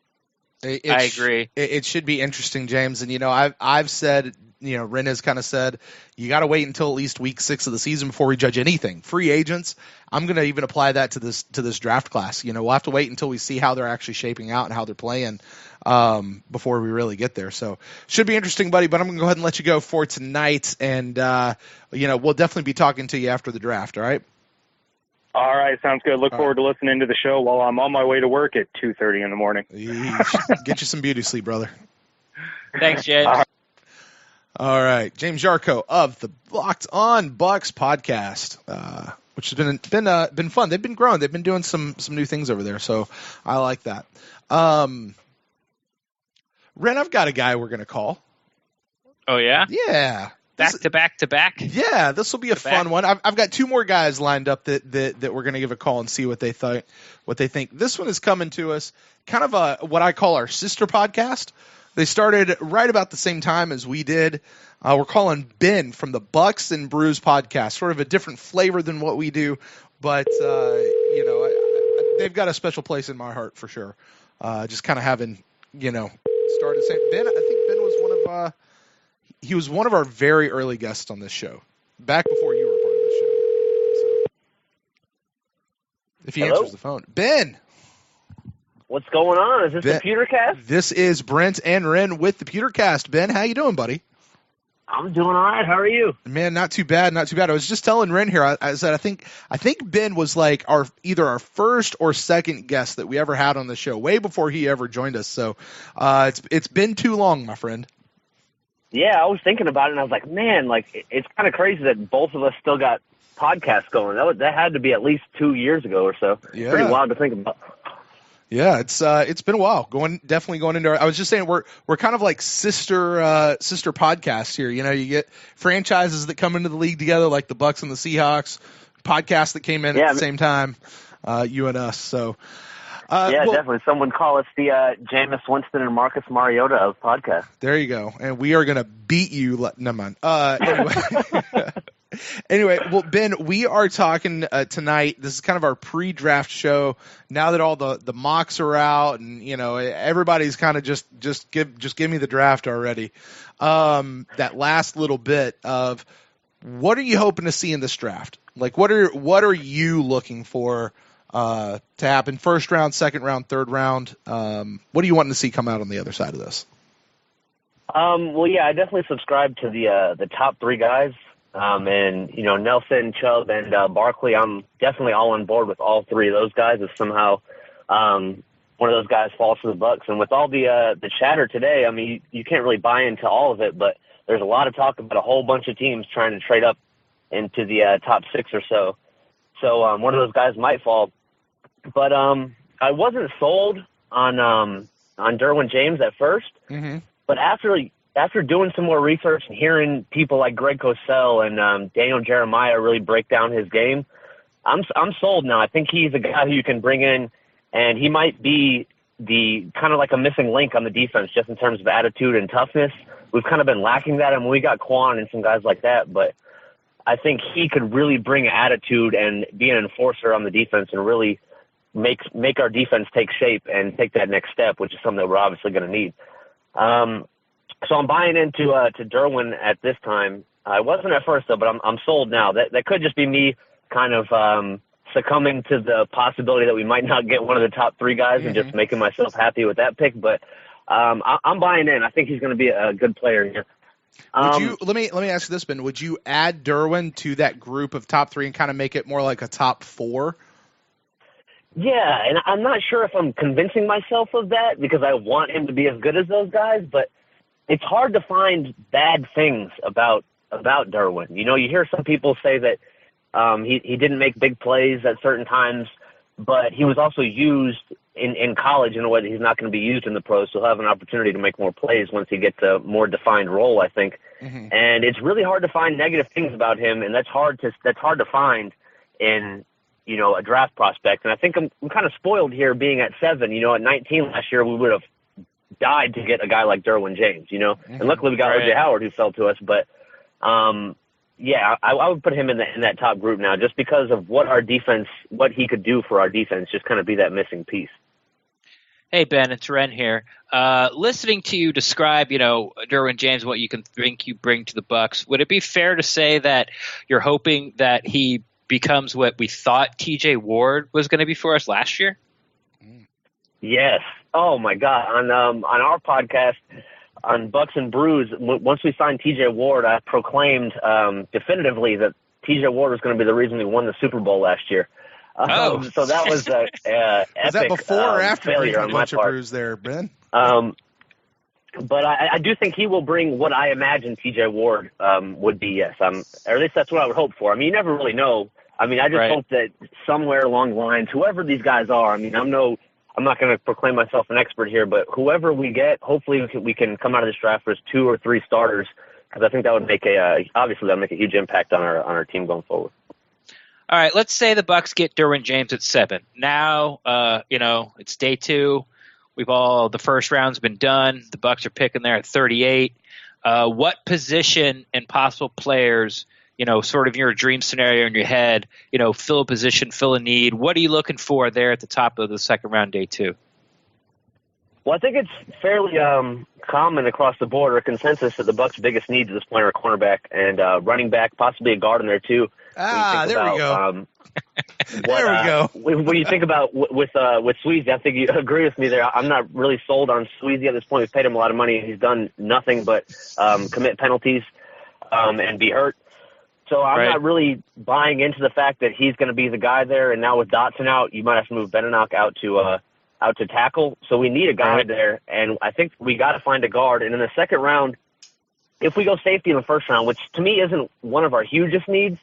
I agree. It should be interesting, James. And I've said Ren has kind of said you got to wait until at least week 6 of the season before we judge anything. Free agents, I'm going to even apply that to this draft class. We'll have to wait until we see how they're actually shaping out and how they're playing before we really get there. So should be interesting, buddy. But I'm going to go ahead and let you go for tonight, and we'll definitely be talking to you after the draft. All right. All right, sounds good. Look forward to listening to the show while I'm on my way to work at 2:30 in the morning. Get you some beauty sleep, brother. Thanks, James. All right, James Yarko of the Locked On Bucs podcast, which has been fun. They've been growing. They've been doing some new things over there, so I like that. Ren, I've got a guy we're going to call. Oh yeah? Yeah. Back to back. Yeah, this will be a fun one. I've got 2 more guys lined up that we're going to give a call and see what they think. This one is coming to us kind of what I call our sister podcast. They started right about the same time as we did. We're calling Ben from the Bucs and Brews podcast, sort of a different flavor than what we do, but they've got a special place in my heart for sure. Just kind of having started saying Ben. I think Ben was he was one of our very early guests on this show, back before you were a part of this show. So, if he answers the phone, Ben. What's going on? Is this the PewterCast? This is Brent and Ren with the PewterCast. Ben, how you doing, buddy? I'm doing all right. How are you? Man, not too bad, not too bad. I was just telling Ren here. I said I think Ben was like either our first or second guest that we ever had on the show, way before he ever joined us. So it's been too long, my friend. Yeah, I was thinking about it, and I was like, man, it's kind of crazy that both of us still got podcasts going. That had to be at least 2 years ago or so. Yeah. Pretty wild to think about. Yeah, it's been a while. Definitely going into I was just saying we're kind of like sister podcasts here. You get franchises that come into the league together, like the Bucs and the Seahawks. Podcasts that came in at the same time, you and us. So. Definitely. Someone call us the Jameis Winston and Marcus Mariota of podcast. There you go. And we are going to beat you. Never mind. Anyway, well, Ben, we are talking tonight. This is kind of our pre-draft show. Now that all the mocks are out, and everybody's kind of just give me the draft already. That last little bit of what are you hoping to see in this draft? Like, what are you looking for to happen? First round, second round, third round. What do you want to see come out on the other side of this? Well, yeah, I definitely subscribe to the top 3 guys. And Nelson, Chubb, and Barkley. I'm definitely all on board with all 3 of those guys. If somehow one of those guys falls to the Bucs, and with all the chatter today, I mean, you can't really buy into all of it, but there's a lot of talk about a whole bunch of teams trying to trade up into the top 6 or so. So one of those guys might fall. But I wasn't sold on Derwin James at first. Mm-hmm. But after doing some more research and hearing people like Greg Cosell and Daniel Jeremiah really break down his game, I'm sold now. I think he's a guy who you can bring in, and he might be the kind of like a missing link on the defense just in terms of attitude and toughness. We've kind of been lacking that, and we got Quan and some guys like that, but I think he could really bring attitude and be an enforcer on the defense and really make our defense take shape and take that next step, which is something that we're obviously going to need. So I'm buying into to Derwin at this time. I wasn't at first, though, but I'm sold now. That could just be me kind of succumbing to the possibility that we might not get one of the top 3 guys and just making myself happy with that pick. But I'm buying in. I think he's going to be a good player here. Let me ask you this, Ben. Would you add Derwin to that group of top 3 and kind of make it more like a top 4? Yeah, and I'm not sure if I'm convincing myself of that because I want him to be as good as those guys, but it's hard to find bad things about Derwin. You hear some people say that he didn't make big plays at certain times, but he was also used in college in a way that he's not going to be used in the pros, so he'll have an opportunity to make more plays once he gets a more defined role, I think. Mm-hmm. And it's really hard to find negative things about him, and that's hard to find in a draft prospect. And I think I'm kind of spoiled here being at 7. At 19 last year, we would have died to get a guy like Derwin James, Mm-hmm. And luckily we got O.J. Howard who fell to us. But, I would put him in that top group now just because of what he could do for our defense, just kind of be that missing piece. Hey, Ben, it's Ren here. Listening to you describe, Derwin James, what you think you bring to the Bucs, would it be fair to say that you're hoping that he becomes what we thought TJ Ward was going to be for us last year? Yes. Oh, my God. On our podcast, on Bucs and Brews, once we signed TJ Ward, I proclaimed definitively that TJ Ward was going to be the reason we won the Super Bowl last year. So that was an epic was that before or after failure on my part. Brews there, Ben? But I do think he will bring what I imagine TJ Ward would be, yes. Or at least that's what I would hope for. I mean, you never really know. I mean, I just hope that somewhere along the lines, whoever these guys are, I mean, I'm not going to proclaim myself an expert here, but whoever we get, hopefully we can come out of this draft as 2 or 3 starters, because I think that would make obviously that'll make a huge impact on our team going forward. All right, let's say the Bucs get Derwin James at 7. Now, it's day 2. The first round's been done. The Bucs are picking there at 38. What position and possible players, sort of your dream scenario in your head, fill a position, fill a need? What are you looking for there at the top of the second round, day 2? Well, I think it's fairly common across the board, or consensus, that the Bucs' biggest needs at this point are a cornerback and running back, possibly a guard in there too. We go. There we go. When you think about with Sweezy, I think you agree with me there. I'm not really sold on Sweezy at this point. We've paid him a lot of money. He's done nothing but commit penalties and be hurt. So I'm not really buying into the fact that he's going to be the guy there. And now with Dotson out, you might have to move Benenoch out to tackle. So we need a guy there, and I think we got to find a guard. And in the second round, if we go safety in the first round, which to me isn't one of our hugest needs,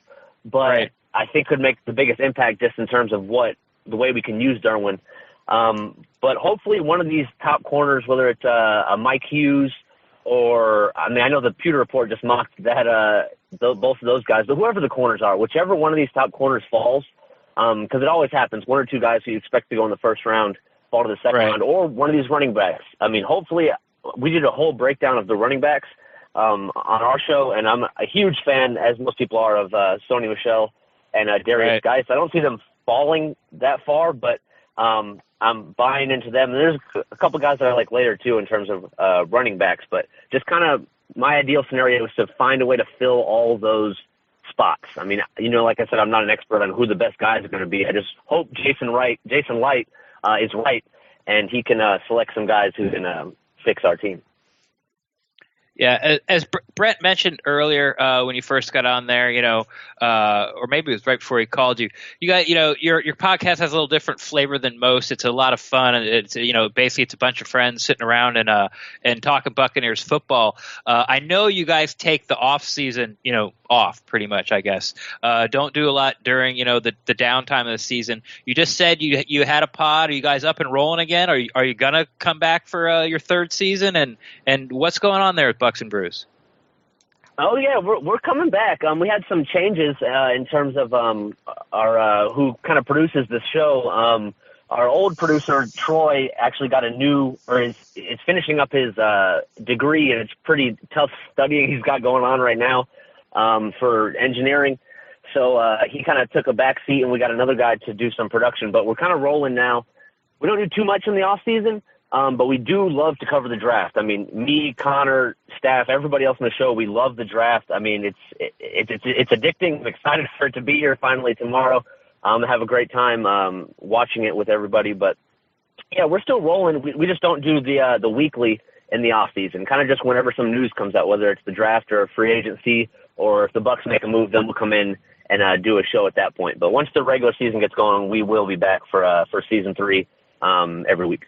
but I think could make the biggest impact just in terms of the way we can use Derwin. But hopefully one of these top corners, whether it's a Mike Hughes or, I know the Pewter Report just mocked that both of those guys, but whoever the corners are, whichever one of these top corners falls, because it always happens, 1 or 2 guys who you expect to go in the first round fall to the second round, or one of these running backs. I mean, hopefully we did a whole breakdown of the running backs on our show, and I'm a huge fan, as most people are, of Sony Michel and Darius Geis. I don't see them falling that far, but I'm buying into them. And there's a couple guys that I like later, too, in terms of running backs. But just kind of my ideal scenario is to find a way to fill all those spots. I mean, like I said, I'm not an expert on who the best guys are going to be. I just hope Jason Light is right, and he can select some guys who can fix our team. Yeah, as Brett mentioned earlier when you first got on there, or maybe it was right before he called you. You got, your podcast has a little different flavor than most. It's a lot of fun. It's basically it's a bunch of friends sitting around and talking Buccaneers football. I know you guys take the off season, off pretty much, I guess. Don't do a lot during the downtime of the season. You just said you had a pod. Are you guys up and rolling again? Are you gonna come back for your third season? And what's going on there with Bucs and Brews? Oh yeah, we're coming back. We had some changes in terms of our who kind of produces the show. Our old producer Troy actually got is finishing up his degree, and it's pretty tough studying he's got going on right now for engineering. So he kind of took a back seat, and we got another guy to do some production. But we're kind of rolling now. We don't do too much in the off season. But we do love to cover the draft. I mean, me, Connor, staff, everybody else on the show, we love the draft. I mean, it's addicting. I'm excited for it to be here finally tomorrow. Have a great time watching it with everybody. But yeah, we're still rolling. We just don't do the weekly in the off season. Kind of just whenever some news comes out, whether it's the draft or free agency, or if the Bucs make a move, then we'll come in and do a show at that point. But once the regular season gets going, we will be back for season 3 every week.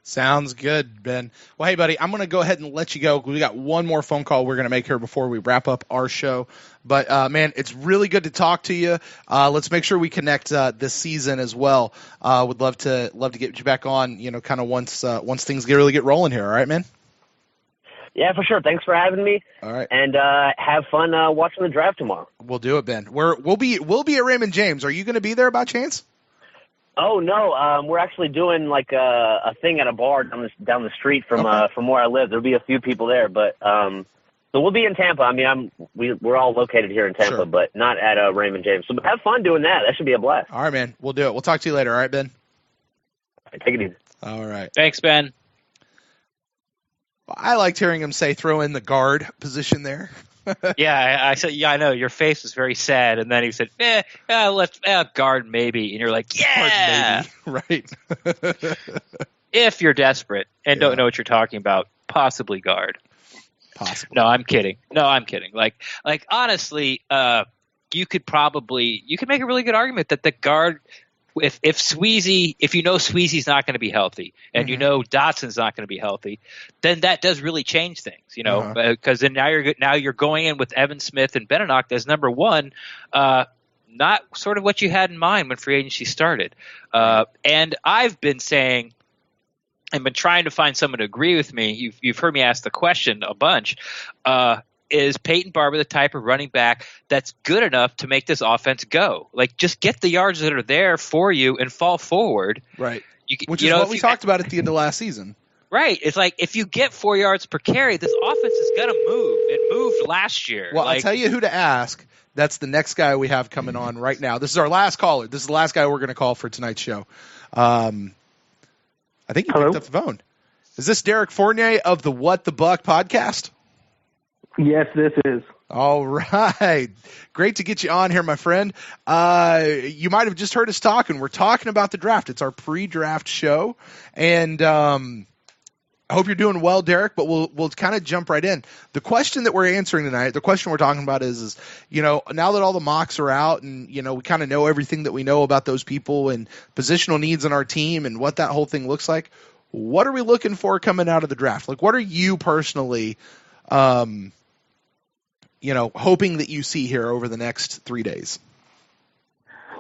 Sounds good, Ben. Well, hey, buddy, I'm going to go ahead and let you go. We got one more phone call we're going to make here before we wrap up our show. But, man, it's really good to talk to you. Let's make sure we connect this season as well. Would love to get you back on, kind of once things really get rolling here. All right, man? Yeah, for sure. Thanks for having me. All right. And have fun watching the draft tomorrow. We'll do it, Ben. We'll be at Raymond James. Are you going to be there by chance? Oh no, we're actually doing like a thing at a bar down the street from where I live. There'll be a few people there, but so we'll be in Tampa. I mean, we're all located here in Tampa, sure, but not at Raymond James. So have fun doing that. That should be a blast. All right, man. We'll do it. We'll talk to you later. All right, Ben. All right, take it easy. All right. Thanks, Ben. I liked hearing him say throw in the guard position there. Yeah, I said, yeah, I know. Your face was very sad, and then he said, let's guard maybe, and you're like, yeah, guard maybe, right? If you're desperate and don't know what you're talking about, possibly guard. Possibly. No, I'm kidding. Like honestly, you could make a really good argument that the guard, if Sweezy, if you know Sweezy's not going to be healthy and you know Dotson's not going to be healthy, then that does really change things, because then now you're going in with Evan Smith and Benedict as number one, not sort of what you had in mind when free agency started. And I've been saying, I've been trying to find someone to agree with me. You've heard me ask the question a bunch. Is Peyton Barber the type of running back that's good enough to make this offense go? Like, just get the yards that are there for you and fall forward. Right. Which is what we talked about at the end of last season. Right. It's like, if you get 4 yards per carry, this offense is going to move. It moved last year. Well, I'll tell you who to ask. That's the next guy we have coming on right now. This is our last caller. This is the last guy we're going to call for tonight's show. I think you picked up the phone. Is this Derek Fournier of the What the Buck podcast? Yes, this is. All right. Great to get you on here, my friend. You might have just heard us talking. We're talking about the draft. It's our pre-draft show. And I hope you're doing well, Derek, but we'll kind of jump right in. The question that we're answering tonight, the question we're talking about is now that all the mocks are out and, we kind of know everything that we know about those people and positional needs on our team and what that whole thing looks like, what are we looking for coming out of the draft? Like, what are you personally hoping that you see here over the next 3 days?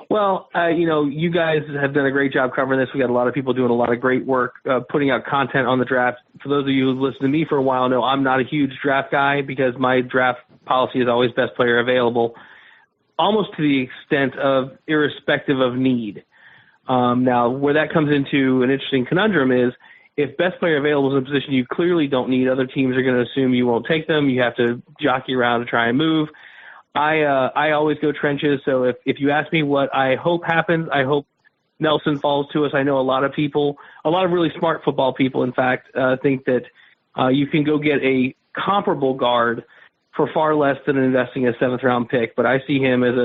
Well, you guys have done a great job covering this. We got a lot of people doing a lot of great work, putting out content on the draft. For those of you who've listened to me for a while know I'm not a huge draft guy because my draft policy is always best player available, almost to the extent of irrespective of need. Now, where that comes into an interesting conundrum is if best player available is a position you clearly don't need, other teams are going to assume you won't take them. You have to jockey around to try and move. I always go trenches. So if you ask me what I hope happens, I hope Nelson falls to us. I know a lot of people, a lot of really smart football people, in fact, think that you can go get a comparable guard for far less than investing a 7th-round pick. But I see him as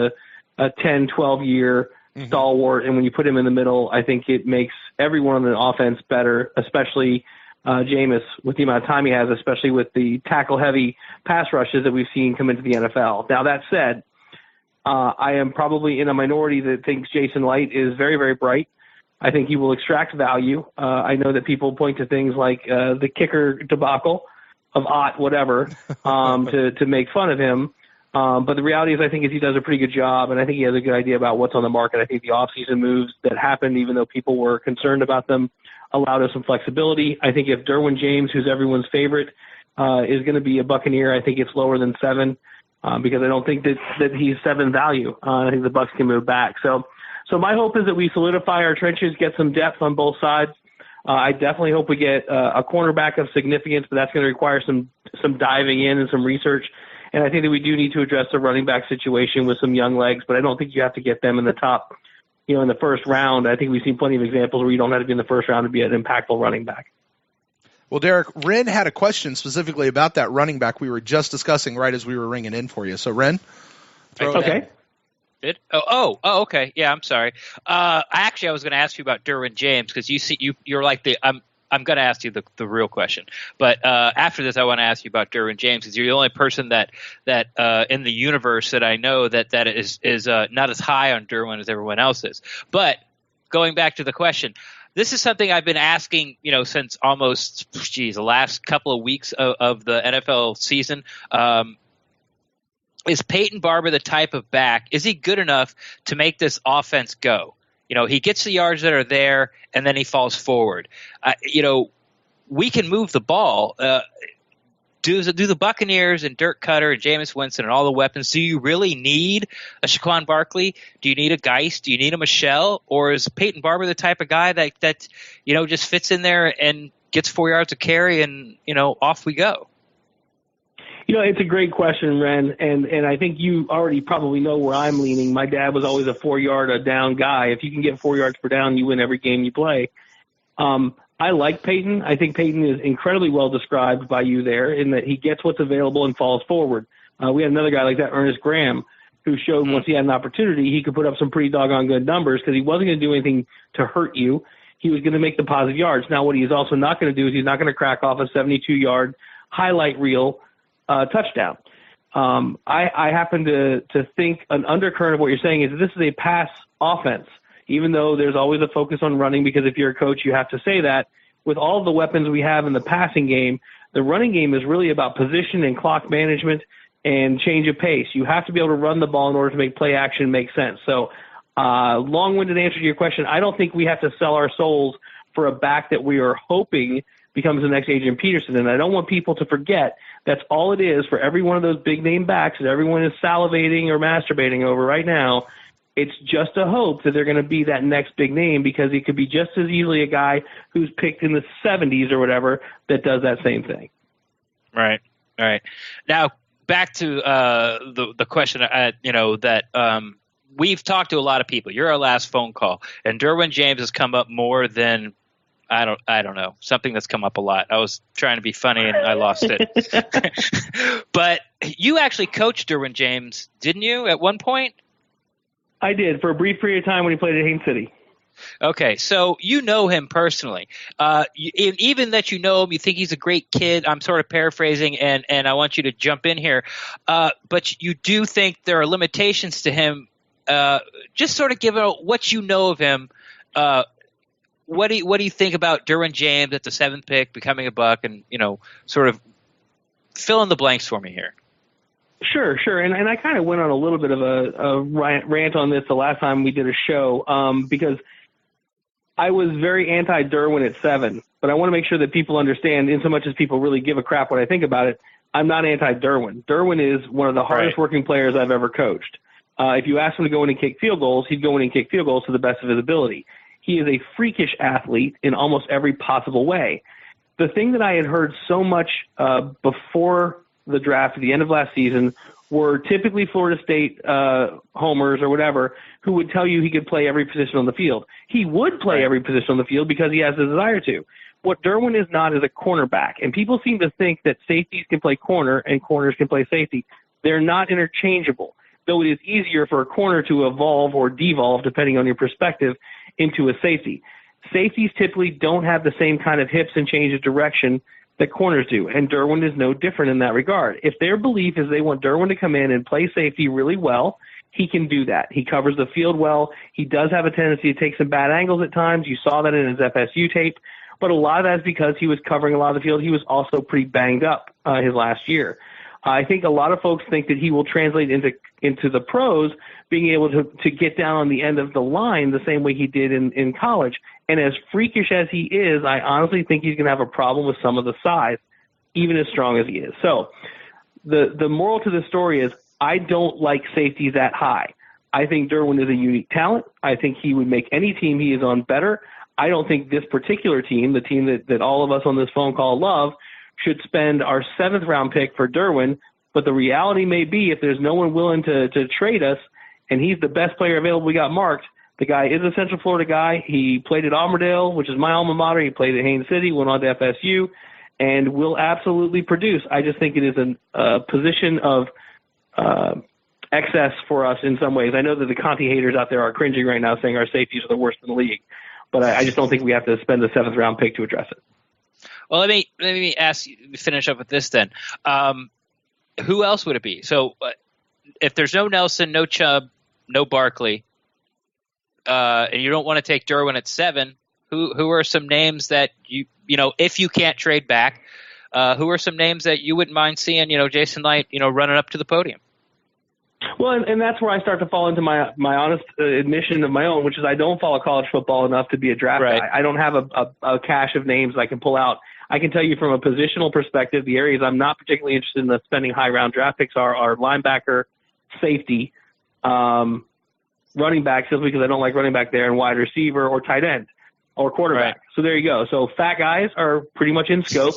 a 10, 12-year stalwart, and when you put him in the middle, I think it makes everyone on the offense better, especially Jameis, with the amount of time he has, especially with the tackle-heavy pass rushes that we've seen come into the NFL. Now, that said, I am probably in a minority that thinks Jason Light is very, very bright. I think he will extract value. I know that people point to things like the kicker debacle of Ott, whatever, to make fun of him. But the reality is I think he does a pretty good job, and I think he has a good idea about what's on the market. I think the offseason moves that happened, even though people were concerned about them, allowed us some flexibility. I think if Derwin James, who's everyone's favorite, is going to be a Buccaneer, I think it's lower than 7 because I don't think that he's 7 value. I think the Bucs can move back. So my hope is that we solidify our trenches, get some depth on both sides. I definitely hope we get a cornerback of significance, but that's going to require some diving in and some research. And I think that we do need to address the running back situation with some young legs, but I don't think you have to get them in the top, in the first round. I think we've seen plenty of examples where you don't have to be in the first round to be an impactful running back. Well, Derek, Ren had a question specifically about that running back we were just discussing right as we were ringing in for you. So, Ren, throw it in. Did? Oh, okay. Yeah, I'm sorry. I was going to ask you about Derwin James because you're like I'm going to ask you the real question, but after this, I want to ask you about Derwin James because you're the only person that in the universe that I know that is not as high on Derwin as everyone else is. But going back to the question, this is something I've been asking, since almost the last couple of weeks of the NFL season. Is Peyton Barber the type of back? Is he good enough to make this offense go? He gets the yards that are there, and then he falls forward. We can move the ball. Do the Buccaneers and Dirk Cutter and Jameis Winston and all the weapons, do you really need a Shaquan Barkley? Do you need a Geist? Do you need a Michelle? Or is Peyton Barber the type of guy that just fits in there and gets 4 yards of carry and, off we go? It's a great question, Ren, and I think you already probably know where I'm leaning. My dad was always a 4 yard a down guy. If you can get 4 yards per down, you win every game you play. I like Peyton. I think Peyton is incredibly well described by you there in that he gets what's available and falls forward. We had another guy like that, Ernest Graham, who showed once he had an opportunity, he could put up some pretty doggone good numbers because he wasn't going to do anything to hurt you. He was going to make the positive yards. Now, what he's also not going to do is he's not going to crack off a 72-yard highlight reel touchdown. I happen to think an undercurrent of what you're saying is this is a pass offense, even though there's always a focus on running because if you're a coach, you have to say that. With all the weapons we have in the passing game, the running game is really about position and clock management and change of pace. You have to be able to run the ball in order to make play action make sense. So long-winded answer to your question, I don't think we have to sell our souls for a back that we are hoping becomes the next Adrian Peterson. And I don't want people to forget that's all it is for every one of those big-name backs that everyone is salivating or masturbating over right now. It's just a hope that they're going to be that next big name because it could be just as easily a guy who's picked in the 70s or whatever that does that same thing. Right. Now, back to the question, that we've talked to a lot of people. You're our last phone call, and Derwin James has come up more than I don't know, something that's come up a lot. I was trying to be funny and I lost it. But you actually coached Derwin James, didn't you, at one point? I did for a brief period of time when he played at Haines City. Okay, so you know him personally. Even that you know him, you think he's a great kid. I'm sort of paraphrasing, and I want you to jump in here. But you do think there are limitations to him. Just sort of give out what you know of him. What do you think about Derwin James at the 7th pick, becoming a Buck, and sort of fill in the blanks for me here? Sure. And I kind of went on a little bit of a rant on this the last time we did a show because I was very anti-Derwin at 7, but I want to make sure that people understand, in so much as people really give a crap what I think about it, I'm not anti-Derwin. Derwin is one of the hardest working players I've ever coached. If you ask him to go in and kick field goals, he'd go in and kick field goals to the best of his ability. He is a freakish athlete in almost every possible way. The thing that I had heard so much before the draft at the end of last season were typically Florida State homers or whatever who would tell you he could play every position on the field. He would play every position on the field because he has the desire to. What Derwin is not is a cornerback, and people seem to think that safeties can play corner and corners can play safety. They're not interchangeable, though it is easier for a corner to evolve or devolve, depending on your perspective, into a safety. Safeties typically don't have the same kind of hips and change of direction that corners do, and Derwin is no different in that regard. If their belief is they want Derwin to come in and play safety really well, he can do that. He covers the field well. He does have a tendency to take some bad angles at times. You saw that in his FSU tape, but a lot of that is because he was covering a lot of the field. He was also pretty banged up his last year. I think a lot of folks think that he will translate into the pros, being able to get down on the end of the line the same way he did in college. And as freakish as he is, I honestly think he's going to have a problem with some of the size, even as strong as he is. So the moral to the story is I don't like safety that high. I think Derwin is a unique talent. I think he would make any team he is on better. I don't think this particular team, the team that all of us on this phone call love, should spend our 7th round pick for Derwin. But the reality may be if there's no one willing to trade us and he's the best player available we got marked, the guy is a Central Florida guy. He played at Auburndale, which is my alma mater. He played at Haines City, went on to FSU, and will absolutely produce. I just think it is a position of excess for us in some ways. I know that the Conti haters out there are cringing right now saying our safeties are the worst in the league, but I just don't think we have to spend the 7th round pick to address it. Well, let me ask you, finish up with this then. Who else would it be? So if there's no Nelson, no Chubb, no Barkley, and you don't want to take Derwin at 7, who are some names that you if you can't trade back, who are some names that you wouldn't mind seeing, Jason Light, running up to the podium? Well, and that's where I start to fall into my honest admission of my own, which is I don't follow college football enough to be a draft guy. I don't have a cache of names I can pull out. I can tell you from a positional perspective, the areas I'm not particularly interested in spending high-round draft picks are linebacker, safety, running back, simply because I don't like running back there, and wide receiver or tight end or quarterback. Right. So there you go. So fat guys are pretty much in scope.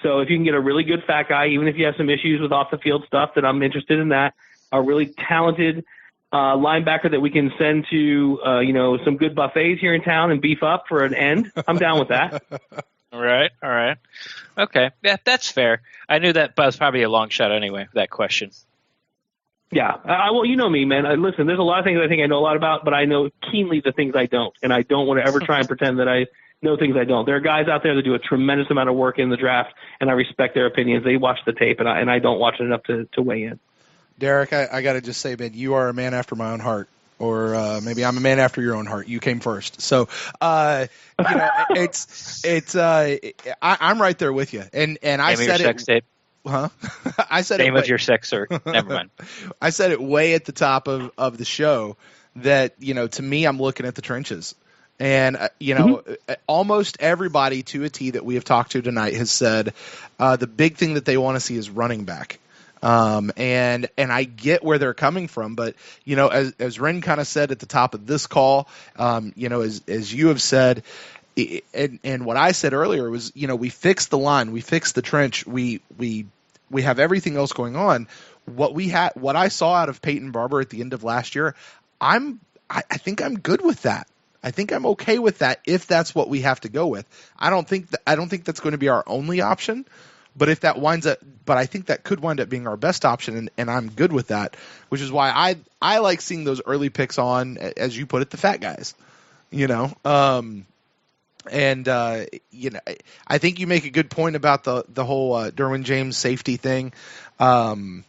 So if you can get a really good fat guy, even if you have some issues with off-the-field stuff that I'm interested in that, a really talented linebacker that we can send to, some good buffets here in town and beef up for an end, I'm down with that. All right. Okay. Yeah, that's fair. I knew that was probably a long shot anyway, that question. Yeah. Well, you know me, man. Listen, there's a lot of things I think I know a lot about, but I know keenly the things I don't. And I don't want to ever try and pretend that I know things I don't. There are guys out there that do a tremendous amount of work in the draft, and I respect their opinions. They watch the tape, and I don't watch it enough to weigh in. Derek, I got to just say, man, you are a man after my own heart. Or maybe I'm a man after your own heart. You came first. So, I'm right there with you. And I said it. Huh? I said name of your sex, sir. Never mind. I said it way at the top of the show that, to me, I'm looking at the trenches. And, almost everybody to a T that we have talked to tonight has said the big thing that they want to see is running back. And I get where they're coming from, but, as Ren kind of said at the top of this call, as you have said, and what I said earlier was, we fixed the line, we fixed the trench, we have everything else going on. What I saw out of Peyton Barber at the end of last year, I think I'm good with that. I think I'm okay with that if that's what we have to go with. I don't think that's going to be our only option, but I think that could wind up being our best option, and I'm good with that, which is why I like seeing those early picks on, as you put it, the fat guys, I think you make a good point about the whole Derwin James safety thing. And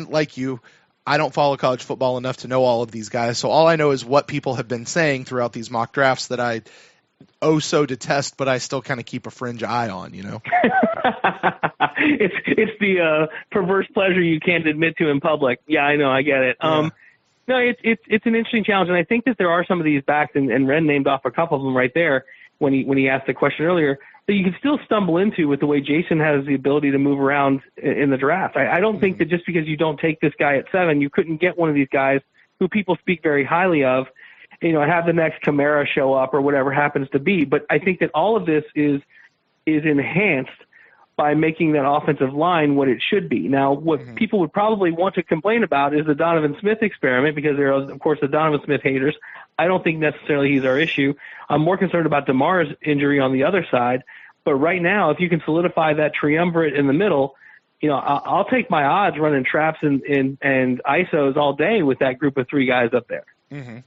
like you, I don't follow college football enough to know all of these guys, so all I know is what people have been saying throughout these mock drafts that I so detest, but I still kind of keep a fringe eye on. It's the perverse pleasure you can't admit to in public. Yeah, I know, I get it. Yeah. No, it's an interesting challenge, and I think that there are some of these backs, and Ren named off a couple of them right there when he asked the question earlier, that you can still stumble into with the way Jason has the ability to move around in the draft. I don't think that just because you don't take this guy at 7, you couldn't get one of these guys who people speak very highly of, have the next Kamara show up or whatever happens to be. But I think that all of this is enhanced by making that offensive line what it should be. Now, what people would probably want to complain about is the Donovan Smith experiment, because there are, of course, the Donovan Smith haters. I don't think necessarily he's our issue. I'm more concerned about DeMar's injury on the other side. But right now, if you can solidify that triumvirate in the middle, I'll take my odds running traps and ISOs all day with that group of 3 guys up there. Mm-hmm.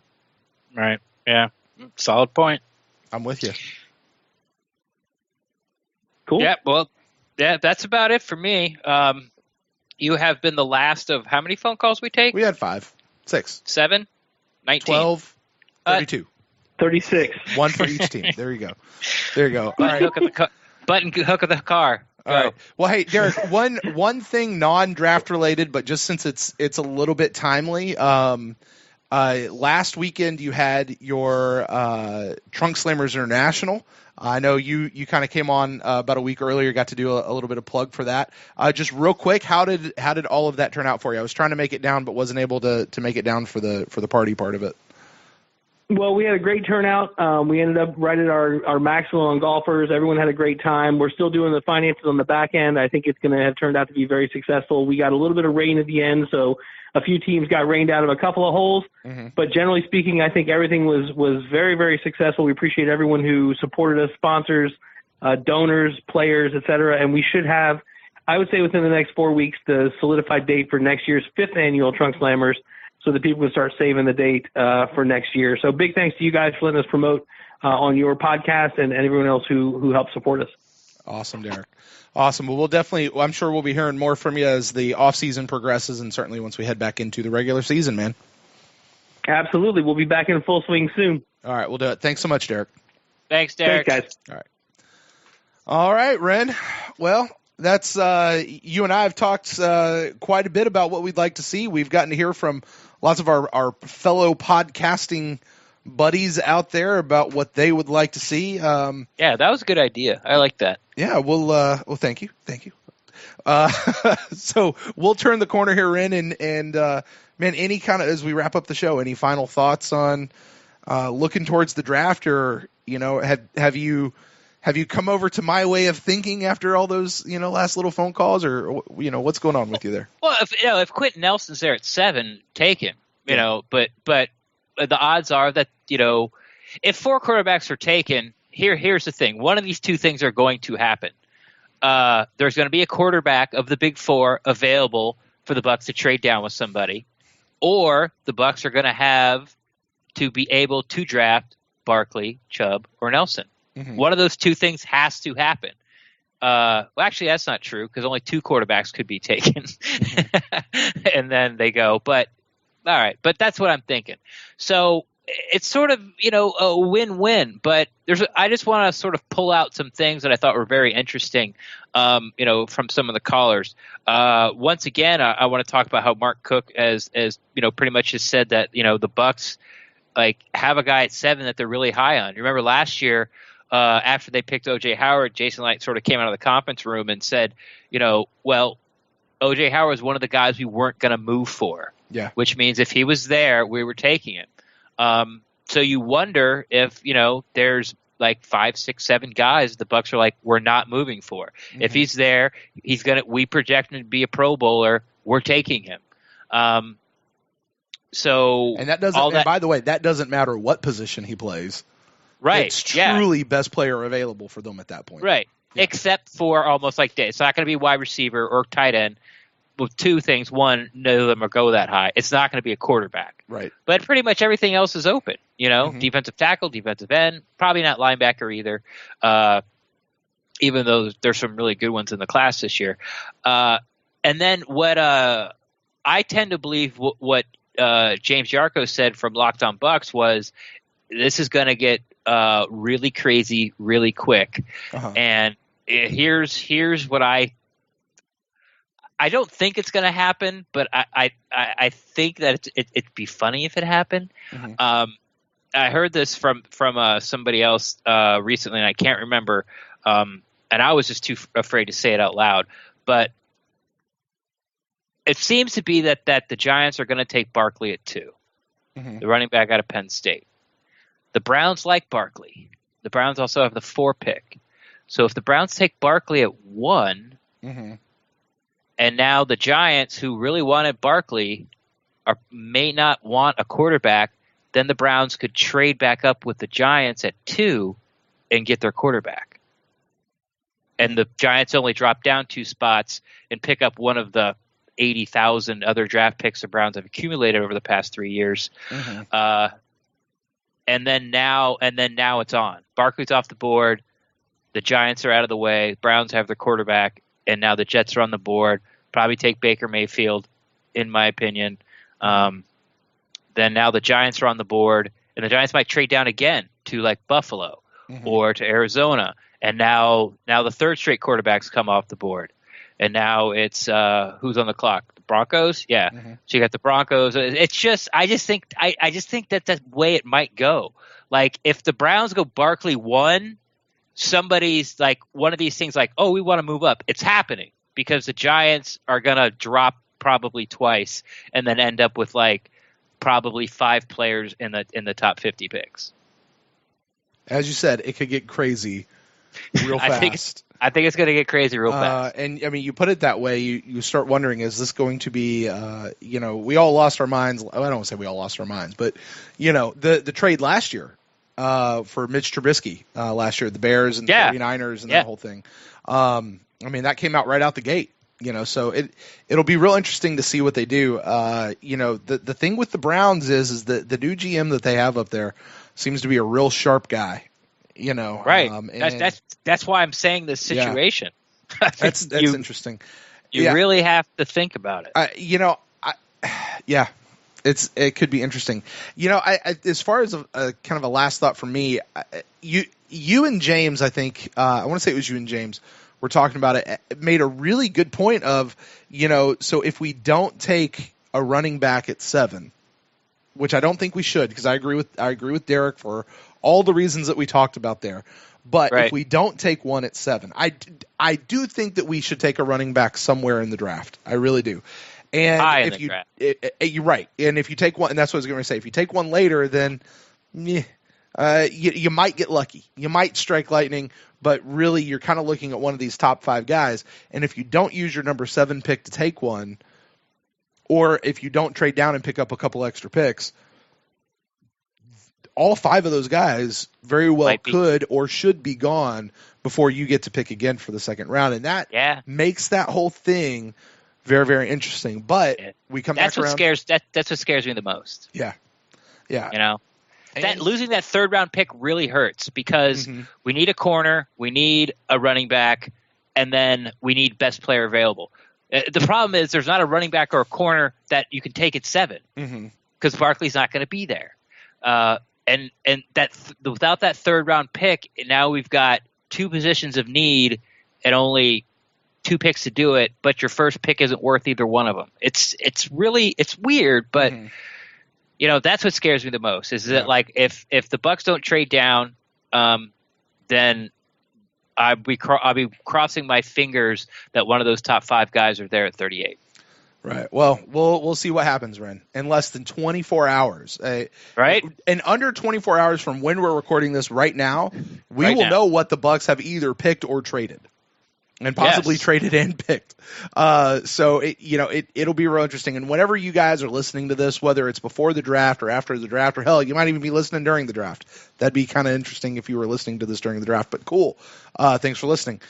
Right. Yeah. Solid point. I'm with you. Cool. Yeah. Well, yeah, that's about it for me. You have been the last of how many phone calls we take? We had 5, 6, 7, 19, 12, 32. 36. One for each team. There you go. All right. Button hook of the car. Go. All right. Well, hey, Derek, one thing non-draft related, but just since it's a little bit timely, last weekend you had your Trunk Slammers International. I know you kind of came on about a week earlier, got to do a little bit of plug for that. Just real quick, how did all of that turn out for you? I was trying to make it down, but wasn't able to make it down for the party part of it. Well, we had a great turnout. We ended up right at our maximum on golfers. Everyone had a great time. We're still doing the finances on the back end. I think it's going to have turned out to be very successful. We got a little bit of rain at the end, so a few teams got rained out of a couple of holes. Mm-hmm. But generally speaking, I think everything was very, very successful. We appreciate everyone who supported us, sponsors, donors, players, et cetera. And we should have, I would say within the next 4 weeks, the solidified date for next year's 5th annual Trunk Slammers, so that people can start saving the date for next year. So big thanks to you guys for letting us promote on your podcast and everyone else who helped support us. Awesome, Derek. Awesome. Well, I'm sure we'll be hearing more from you as the off-season progresses, and certainly once we head back into the regular season, man. Absolutely. We'll be back in full swing soon. All right, we'll do it. Thanks so much, Derek. Thanks, Derek. Thanks, guys. All right, Ren. Well, that's you and I have talked quite a bit about what we'd like to see. We've gotten to hear from lots of our fellow podcasting buddies out there about what they would like to see. Yeah, that was a good idea. I like that. Yeah, well, thank you. So we'll turn the corner here, Ren, and man, any kind of, as we wrap up the show, any final thoughts on looking towards the draft, or have you Have you come over to my way of thinking after all those, last little phone calls, or, what's going on with you there? Well, if Quentin Nelson's there at 7, take him. But the odds are that if 4 quarterbacks are taken, here's the thing: one of these two things are going to happen. There's going to be a quarterback of the big 4 available for the Bucs to trade down with somebody, or the Bucs are going to have to be able to draft Barkley, Chubb, or Nelson. Mm-hmm. One of those two things has to happen. Well, actually, that's not true because only 2 quarterbacks could be taken, mm-hmm. and then they go. But all right, but that's what I'm thinking. So it's sort of a win-win. But I just want to sort of pull out some things that I thought were very interesting, from some of the callers. Once again, I want to talk about how Mark Cook, as pretty much has said that the Bucs have a guy at 7 that they're really high on. You remember last year, after they picked O.J. Howard, Jason Light sort of came out of the conference room and said, well, O.J. Howard was one of the guys we weren't going to move for. Yeah. Which means if he was there, we were taking him. So you wonder if, there's 5, 6, 7 guys the Bucs are we're not moving for. Mm-hmm. If he's there, we project him to be a Pro Bowler. We're taking him. And that doesn't. And by the way, that doesn't matter what position he plays. Right. It's truly best player available for them at that point. Right. Yeah. Except for almost it's not going to be wide receiver or tight end. With 2 things: one, none of them will go that high. It's not going to be a quarterback. Right. But pretty much everything else is open. Mm-hmm. Defensive tackle, defensive end, probably not linebacker either. Even though there's some really good ones in the class this year. And then what I tend to believe what James Yarko said from Locked On Bucs was this is going to get really crazy really quick. Uh-huh. And here's what I don't think it's going to happen, but I think that it'd be funny if it happened. Mm-hmm. I heard this from somebody else recently, and I can't remember. And I was just too afraid to say it out loud. But it seems to be that the Giants are going to take Barkley at 2, mm-hmm. the running back out of Penn State. The Browns like Barkley. The Browns also have the 4 pick. So if the Browns take Barkley at 1, mm-hmm. and now the Giants, who really wanted Barkley, may not want a quarterback, then the Browns could trade back up with the Giants at 2 and get their quarterback. And the Giants only drop down 2 spots and pick up one of the 80,000 other draft picks the Browns have accumulated over the past 3 years. Mm-hmm. And then now it's on. Barkley's off the board. The Giants are out of the way. Browns have their quarterback, and now the Jets are on the board. Probably take Baker Mayfield, in my opinion. Then now the Giants are on the board, and the Giants might trade down again to Buffalo, mm-hmm. or to Arizona. And now the third straight quarterbacks come off the board. And now it's who's on the clock? The Broncos? Yeah. Mm-hmm. So you got the Broncos. It's just I just think that's the way it might go. If the Browns go Barkley 1, somebody's one of these things oh, we want to move up. It's happening because the Giants are going to drop probably twice and then end up with probably 5 players in the top 50 picks. As you said, it could get crazy real fast. I think it's going to get crazy real fast. And I mean, you put it that way, you start wondering, is this going to be, we all lost our minds. I don't want to say we all lost our minds, but, the trade last year for Mitch Trubisky last year, the Bears and the 49ers and that whole thing. I mean, that came out right out the gate, so it'll be real interesting to see what they do. The thing with the Browns is that the new GM that they have up there seems to be a real sharp guy. Right. That's why I'm saying this situation. Yeah. That's interesting. You really have to think about it. It could be interesting. As far as a kind of a last thought for me, you and James, I think, I want to say it was you and James, were talking about it, made a really good point of, so if we don't take a running back at 7, which I don't think we should, because I agree with Derek for all the reasons that we talked about there. But if we don't take one at 7, I do think that we should take a running back somewhere in the draft. I really do. And you're right. And if you take one, and that's what I was going to say, if you take one later, then you might get lucky. You might strike lightning, but really you're kind of looking at one of these top 5 guys. And if you don't use your number 7 pick to take one, or if you don't trade down and pick up a couple extra picks, all 5 of those guys very well could or should be gone before you get to pick again for the second round. And that makes that whole thing very, very interesting. But we come back around. That's what scares me the most. Yeah. Yeah. You know, that losing that third round pick really hurts because we need a corner, we need a running back, and then we need best player available. The problem is there's not a running back or a corner that you can take at 7 because Barkley's not going to be there. And without that third round pick, now we've got 2 positions of need and only 2 picks to do it, but your first pick isn't worth either one of them. It's weird, but you know, that's what scares me the most is that like if the Bucs don't trade down, then I'll be crossing my fingers that one of those top 5 guys are there at 38. Right. Well, we'll see what happens, Ren. In less than 24 hours, right? In under 24 hours from when we're recording this right now, we will know what the Bucs have either picked or traded, and possibly traded and picked. So it'll be real interesting. And whenever you guys are listening to this, whether it's before the draft or after the draft, or hell, you might even be listening during the draft. That'd be kind of interesting if you were listening to this during the draft. But cool. Thanks for listening.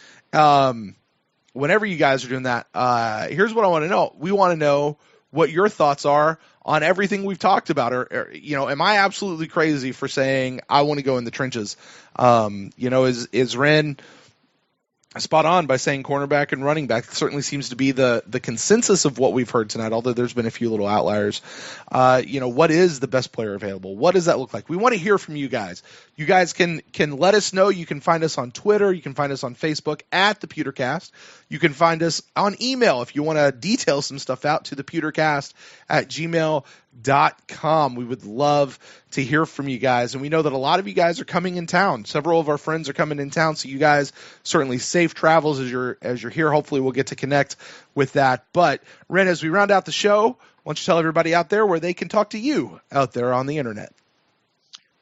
Whenever you guys are doing that, here's what I want to know. We want to know what your thoughts are on everything we've talked about. Or am I absolutely crazy for saying I want to go in the trenches? Is Ren spot on by saying cornerback and running back? It certainly seems to be the consensus of what we've heard tonight, although there's been a few little outliers. What is the best player available? What does that look like? We want to hear from you guys. You guys can let us know. You can find us on Twitter. You can find us on Facebook at ThePewterCast. You can find us on email if you want to detail some stuff out to ThePewterCast@gmail.com. We would love to hear from you guys. And we know that a lot of you guys are coming in town. Several of our friends are coming in town. So you guys certainly safe travels as you're here. Hopefully we'll get to connect with that. But Ren, as we round out the show, why don't you tell everybody out there where they can talk to you out there on the internet?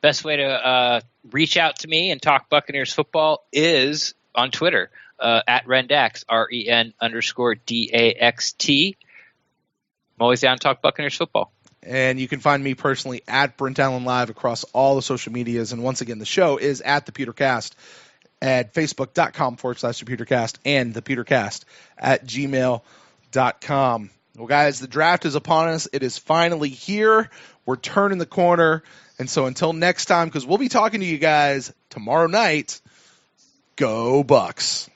Best way to reach out to me and talk Buccaneers football is on Twitter, at Rendax, REN_DAXT. I'm always down to talk Buccaneers football. And you can find me personally at Brent Allen Live across all the social medias. And once again, the show is at ThePewterCast at Facebook.com/ThePewterCast and ThePewterCast@gmail.com. Well, guys, the draft is upon us. It is finally here. We're turning the corner. And so until next time, because we'll be talking to you guys tomorrow night, go Bucs.